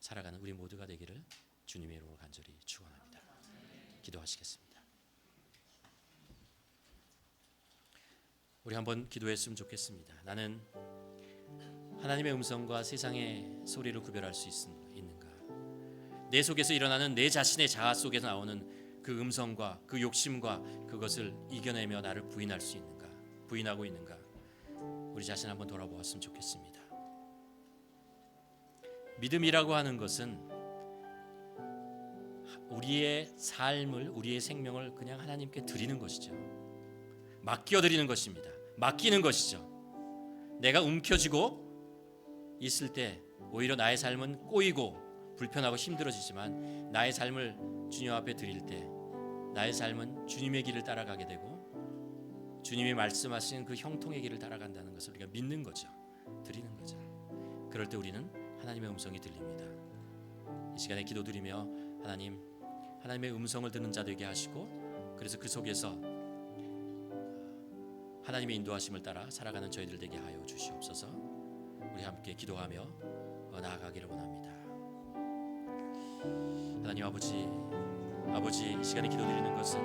살아가는 우리 모두가 되기를 주님의 이름으로 간절히 축원합니다. 기도하시겠습니다. 우리 한번 기도했으면 좋겠습니다. 나는 하나님의 음성과 세상의 소리를 구별할 수 있는가? 내 속에서 일어나는 내 자신의 자아 속에서 나오는 그 음성과 그 욕심과 그것을 이겨내며 나를 부인할 수 있는가? 부인하고 있는가? 우리 자신 한번 돌아보았으면 좋겠습니다. 믿음이라고 하는 것은 우리의 삶을, 우리의 생명을 그냥 하나님께 드리는 것이죠. 맡겨드리는 것입니다. 맡기는 것이죠. 내가 움켜쥐고 있을 때 오히려 나의 삶은 꼬이고 불편하고 힘들어지지만 나의 삶을 주님 앞에 드릴 때 나의 삶은 주님의 길을 따라가게 되고 주님이 말씀하신 그 형통의 길을 따라간다는 것을 우리가 믿는 거죠. 드리는 거죠. 그럴 때 우리는 하나님의 음성이 들립니다. 이 시간에 기도드리며 하나님의 음성을 듣는 자 되게 하시고 그래서 그 속에서 하나님의 인도하심을 따라 살아가는 저희들 되게 하여 주시옵소서. 우리 함께 기도하며 나아가기를 원합니다. 하나님 아버지 이 시간에 기도드리는 것은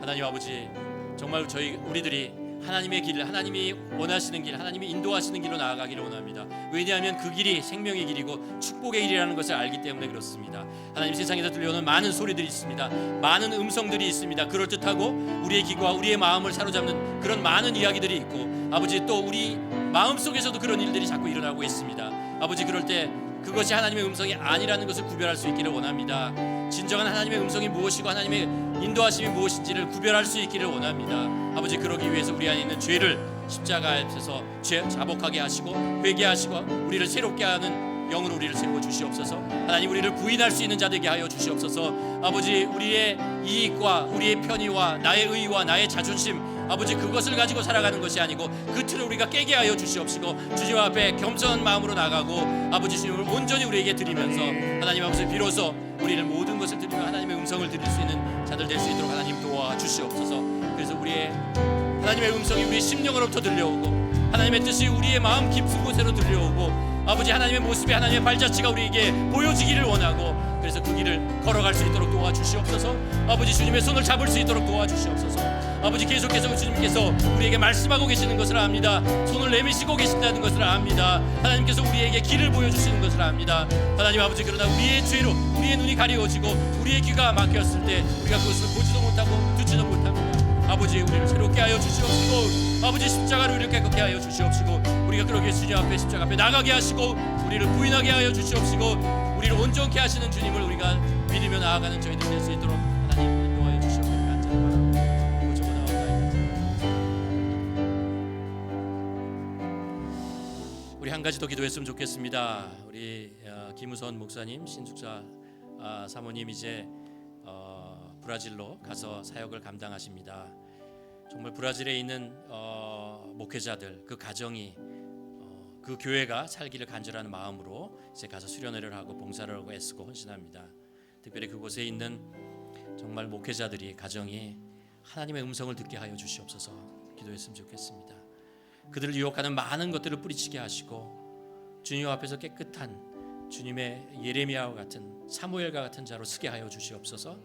하나님 아버지 정말 우리들이 하나님의 길, 하나님이 원하시는 길, 하나님이 인도하시는 길로 나아가기를 원합니다. 왜냐하면 그 길이 생명의 길이고 축복의 길이라는 것을 알기 때문에 그렇습니다. 하나님, 세상에서 들려오는 많은 소리들이 있습니다. 많은 음성들이 있습니다. 그럴듯하고 우리의 귀와 우리의 마음을 사로잡는 그런 많은 이야기들이 있고 아버지 또 우리 마음속에서도 그런 일들이 자꾸 일어나고 있습니다. 아버지, 그럴 때 그것이 하나님의 음성이 아니라는 것을 구별할 수 있기를 원합니다. 진정한 하나님의 음성이 무엇이고 하나님의 인도하심이 무엇인지를 구별할 수 있기를 원합니다. 아버지, 그러기 위해서 우리 안에 있는 죄를 십자가 앞에서 죄 자복하게 하시고 회개하시고 우리를 새롭게 하는 영으로 우리를 세워 주시옵소서. 하나님, 우리를 부인할 수 있는 자 되게 하여 주시옵소서. 아버지, 우리의 이익과 우리의 편의와 나의 의와 나의 자존심, 아버지, 그것을 가지고 살아가는 것이 아니고 그 틀을 우리가 깨게 하여 주시옵시고 주님 앞에 겸손한 마음으로 나가고 아버지 주님을 온전히 우리에게 드리면서 하나님 아버지, 비로소 우리를 모든 것을 드리며 하나님의 음성을 드릴 수 있는 자들 될 수 있도록 하나님 도와주시옵소서. 그래서 우리의 하나님의 음성이 우리의 심령으로부터 들려오고 하나님의 뜻이 우리의 마음 깊은 곳으로 들려오고 아버지, 하나님의 모습이 하나님의 발자취가 우리에게 보여지기를 원하고 그래서 그 길을 걸어갈 수 있도록 도와주시옵소서. 아버지, 주님의 손을 잡을 수 있도록 도와주시옵소서. 아버지, 계속해서 주님께서 우리에게 말씀하고 계시는 것을 압니다. 손을 내미시고 계신다는 것을 압니다. 하나님께서 우리에게 길을 보여주시는 것을 압니다. 하나님 아버지, 그러나 우리의 죄로 우리의 눈이 가려워지고 우리의 귀가 막혔을 때 우리가 그것을 보지도 못하고 듣지도 못합니다. 아버지, 우리를 새롭게 하여 주시옵시고 아버지, 십자가로 이렇게 깨끗게 하여 주시옵시고 우리가 그러기에 주님 앞에 십자가 앞에 나가게 하시고 우리를 부인하게 하여 주시옵시고 우리를 온전케 하시는 주님을 우리가 믿으며 나아가는 저희들 될 수 있도록 하나님 인도하여 주시옵소서. 간절히 바랍니다. 고쳐고 나옵나이다. 우리 한 가지 더 기도했으면 좋겠습니다. 우리 김우선 목사님, 신숙사 사모님 이제 브라질로 가서 사역을 감당하십니다. 정말 브라질에 있는 목회자들, 그 가정이 그 교회가 살기를 간절한 마음으로 이제 가서 수련회를 하고 봉사를 하고 애쓰고 헌신합니다. 특별히 그곳에 있는 정말 목회자들이, 가정이 하나님의 음성을 듣게 하여 주시옵소서. 기도했으면 좋겠습니다. 그들을 유혹하는 많은 것들을 뿌리치게 하시고 주님 앞에서 깨끗한 주님의 예레미야와 같은 사무엘과 같은 자로 서게 하여 주시옵소서.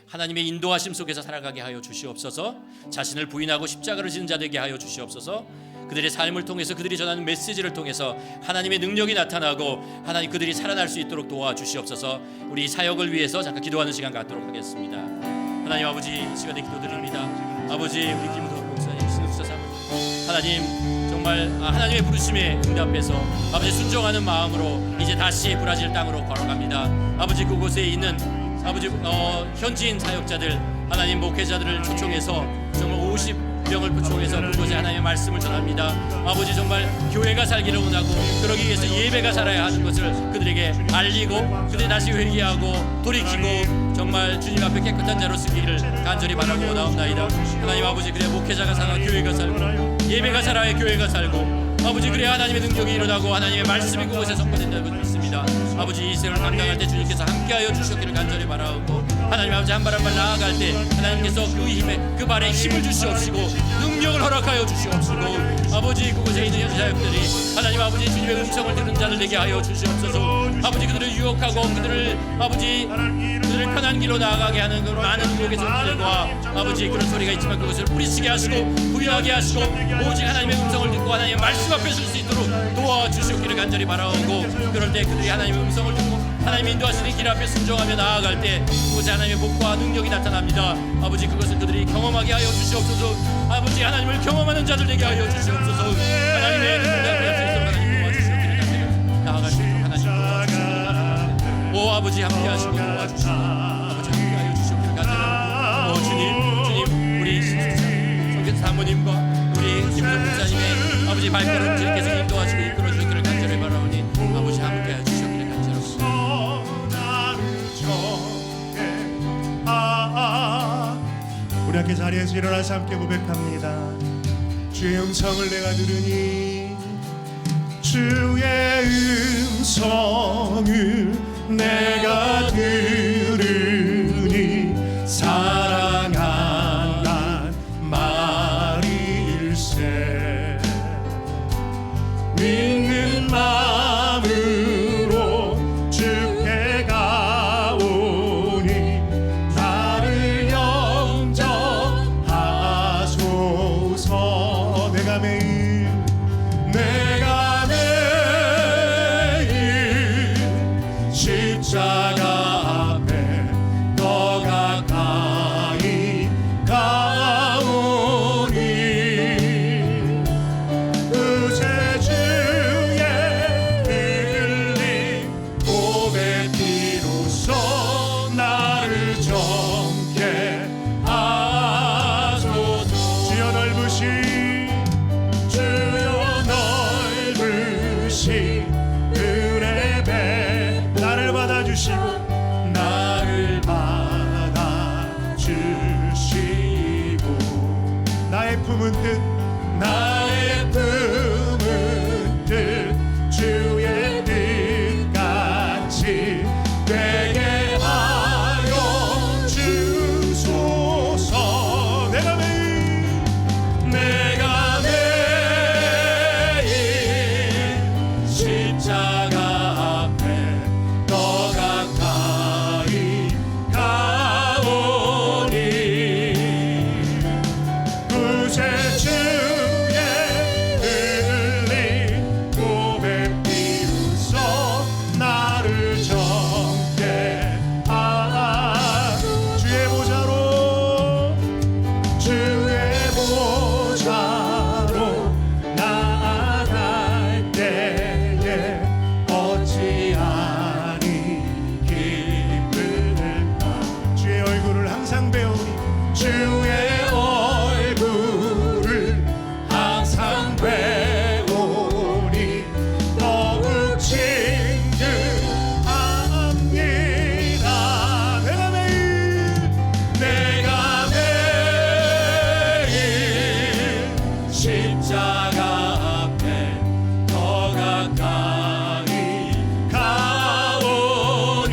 하나님의 인도하심 속에서 살아가게 하여 주시옵소서. 자신을 부인하고 십자가를 지는 자 되게 하여 주시옵소서. 그들의 삶을 통해서 그들이 전하는 메시지를 통해서 하나님의 능력이 나타나고 하나님 그들이 살아날 수 있도록 도와주시옵소서. 우리 사역을 위해서 잠깐 기도하는 시간 갖도록 하겠습니다. 하나님 아버지, 이 시간에 기도드립니다. 아버지, 우리 김우덕 목사님, 신숙사 사모님, 하나님 정말 하나님의 부르심에 응답해서 아버지 순종하는 마음으로 이제 다시 브라질 땅으로 걸어갑니다. 아버지, 그곳에 있는 아버지 현지인 사역자들, 하나님 목회자들을 초청해서 정말 50명을 초청해서 그곳에 하나님의 말씀을 전합니다. 아버지, 정말 교회가 살기를 원하고 그러기 위해서 예배가 살아야 하는 것을 그들에게 알리고 그들이 다시 회개하고 돌이키고 정말 주님 앞에 깨끗한 자로 쓰기를 간절히 바라고 나옵나이다. 하나님 아버지, 그래 목회자가 살아 교회가 살고 예배가 살아야 교회가 살고 아버지, 그래 하나님의 능력이 일어나고 하나님의 말씀이 그곳에 선포된다고 믿습니다. 아버지, 이 세월을 감당할 때 주님께서 함께하여 주셨기를 간절히 바라고 하나님 아버지, 한 발 한 발 나아갈 때 하나님께서 그 힘에 그 발에 힘을 주시옵시고 능력을 허락하여 주시옵시고 아버지, 그곳에 있는 현사역들이 하나님 아버지 주님의 음성을 듣는 자들 되게 하여 주시옵소서. 아버지, 그들을 유혹하고 그들을 아버지 그들을 편한 길로 나아가게 하는 그 많은 유혹의 존재들과 아버지 그런 소리가 있지만 그것을 뿌리치게 하시고 부인하게 하시고 오직 하나님의 음성을 듣고 하나님의 말씀 앞에 설 수 있도록 도와주시옵기를 간절히 바라오고 그럴 때 그들이 하나님의 음성을 듣고 하나님이 인도하시는 길 앞에 순종하며 나아갈 때 그곳에 하나님의 복과 능력이 나타납니다. 아버지, 그것을 그들이 경험하게 하여 주시옵소서. 아버지, 하나님을 경험하는 자들 되게 하여 주시옵소서. 하나님의 능력을 앞에서 하나님 도와주시옵기를 간절히 나아갈 수 있도록 하나님 도와주시옵소서. 오 아버지, 함께하시고 도와주시고 아버지 함께하여 주시옵기를 간절히 주님 우리 성교 사모님과 우리 김성 목사님의 아버지 발걸음 주님께서 인도하시고 이끌어 주시기를 간절히 바라오니 아버지 함께하여 주시옵기를 간절히 우리 함께 자리에서 일어나서 함께 고백합니다. 주의 음성을 내가 들으니 주의 음성을 내가 들으니 사랑한단 말일세 믿는 마음으로 주께 가오니 나를 영접하소서. 내가 매일 십자가 앞에 더 가까이 가오니 구세주의 흘린 고백 비로소 나를 정케 하소서. 주여 넓으신 주 나의 품은 뜻 나의 품은 뜻 주의 뜻같이 되게 하여 주소서. 내가 매일 십자가 앞에 더 가까이 가오니 구세주의 흘린 고백 비로소 나를 정케 주의 보좌로 나아갈 때에 어찌하리 기쁠까. 주의 얼굴을 항상 배우니 주의 얼굴을 항상 배우니 더욱 친근합니다. 내가 매일 십자가 앞에 더 가까이 가오니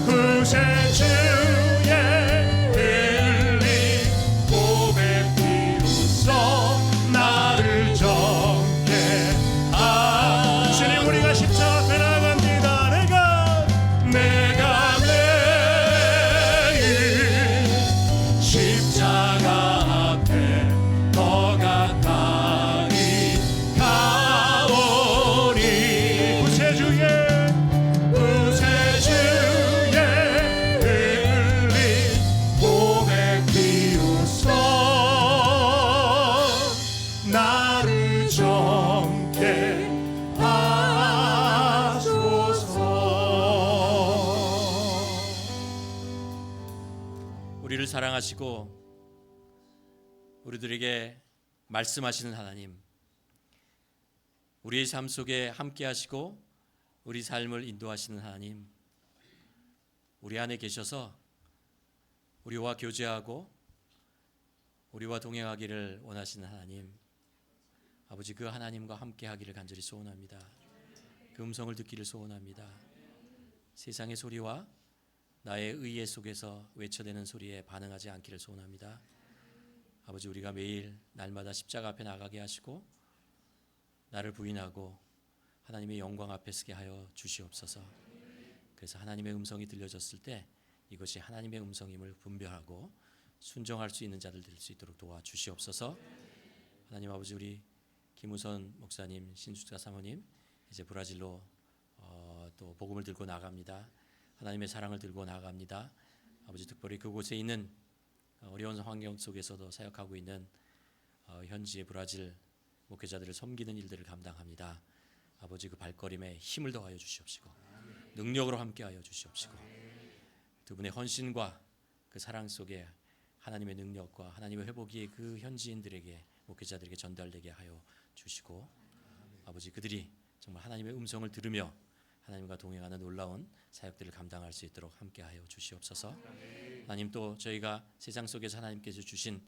구세주의 흘린 고백 비로소 나를 정케 주님 우리가 십자가 앞에 나아갑니다. 내가 매일 십자가 앞에 더 가까이 가오니 구세주의 흘린 고백 비로소 나를 정케 하소서. 우리를 사랑하시고 우리들에게 말씀하시는 하나님, 우리의 삶 속에 함께 하시고 우리 삶을 인도하시는 하나님, 우리 안에 계셔서 우리와 교제하고 우리와 동행하기를 원하시는 하나님, 아버지 그 하나님과 함께 하기를 간절히 소원합니다. 그 음성을 듣기를 소원합니다. 세상의 소리와 나의 의의 속에서 외쳐대는 소리에 반응하지 않기를 소원합니다. 아버지 우리가 매일 날마다 십자가 앞에 나가게 하시고 나를 부인하고 하나님의 영광 앞에 서게 하여 주시옵소서. 그래서 하나님의 음성이 들려졌을 때 이것이 하나님의 음성임을 분별하고 순종할 수 있는 자들 될 수 있도록 도와주시옵소서. 하나님 아버지 우리 김우선 목사님, 신숙자 사모님 이제 브라질로 또 복음을 들고 나갑니다. 하나님의 사랑을 들고 나갑니다. 아버지 특별히 그곳에 있는 어려운 환경 속에서도 사역하고 있는 현지의 브라질 목회자들을 섬기는 일들을 감당합니다. 아버지 그 발걸음에 힘을 더하여 주시옵시고 능력으로 함께하여 주시옵시고 두 분의 헌신과 그 사랑 속에 하나님의 능력과 하나님의 회복이 그 현지인들에게 목회자들에게 전달되게 하여 주시고 아버지 그들이 정말 하나님의 음성을 들으며 하나님과 동행하는 놀라운 사역들을 감당할 수 있도록 함께하여 주시옵소서. 하나님 또 저희가 세상 속에서 하나님께서 주신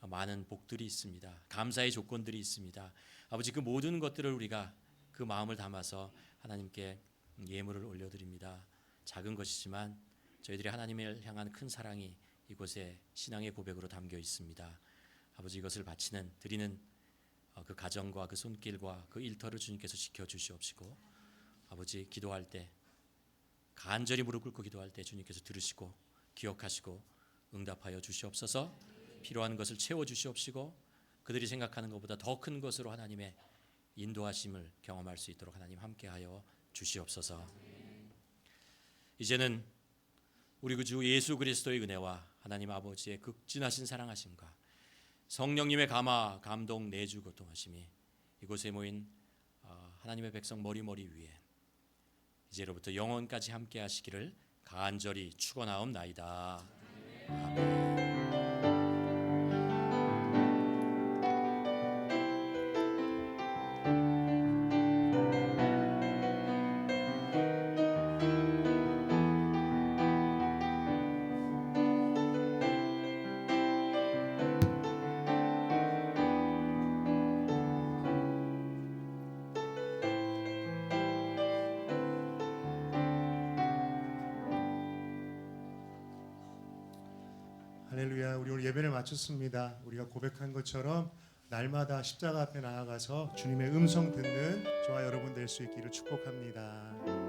많은 복들이 있습니다. 감사의 조건들이 있습니다. 아버지 그 모든 것들을 우리가 그 마음을 담아서 하나님께 예물을 올려드립니다. 작은 것이지만 저희들이 하나님을 향한 큰 사랑이 이곳에 신앙의 고백으로 담겨 있습니다. 아버지 이것을 바치는 드리는 그 가정과 그 손길과 그 일터를 주님께서 지켜주시옵시고 아버지 기도할 때 간절히 무릎 꿇고 기도할 때 주님께서 들으시고 기억하시고 응답하여 주시옵소서. 필요한 것을 채워주시옵시고 그들이 생각하는 것보다 더 큰 것으로 하나님의 인도하심을 경험할 수 있도록 하나님 함께하여 주시옵소서. 이제는 우리 그 주 예수 그리스도의 은혜와 하나님 아버지의 극진하신 사랑하심과 성령님의 감화, 감동, 내주, 고통하심이 이곳에 모인 하나님의 백성 머리머리 위에 이제로부터 영원까지 함께 하시기를 간절히 축원하옵나이다. 아멘. 할렐루야. 우리 오늘 예배를 마쳤습니다. 우리가 고백한 것처럼 날마다 십자가 앞에 나아가서 주님의 음성 듣는 저와 여러분 될 수 있기를 축복합니다.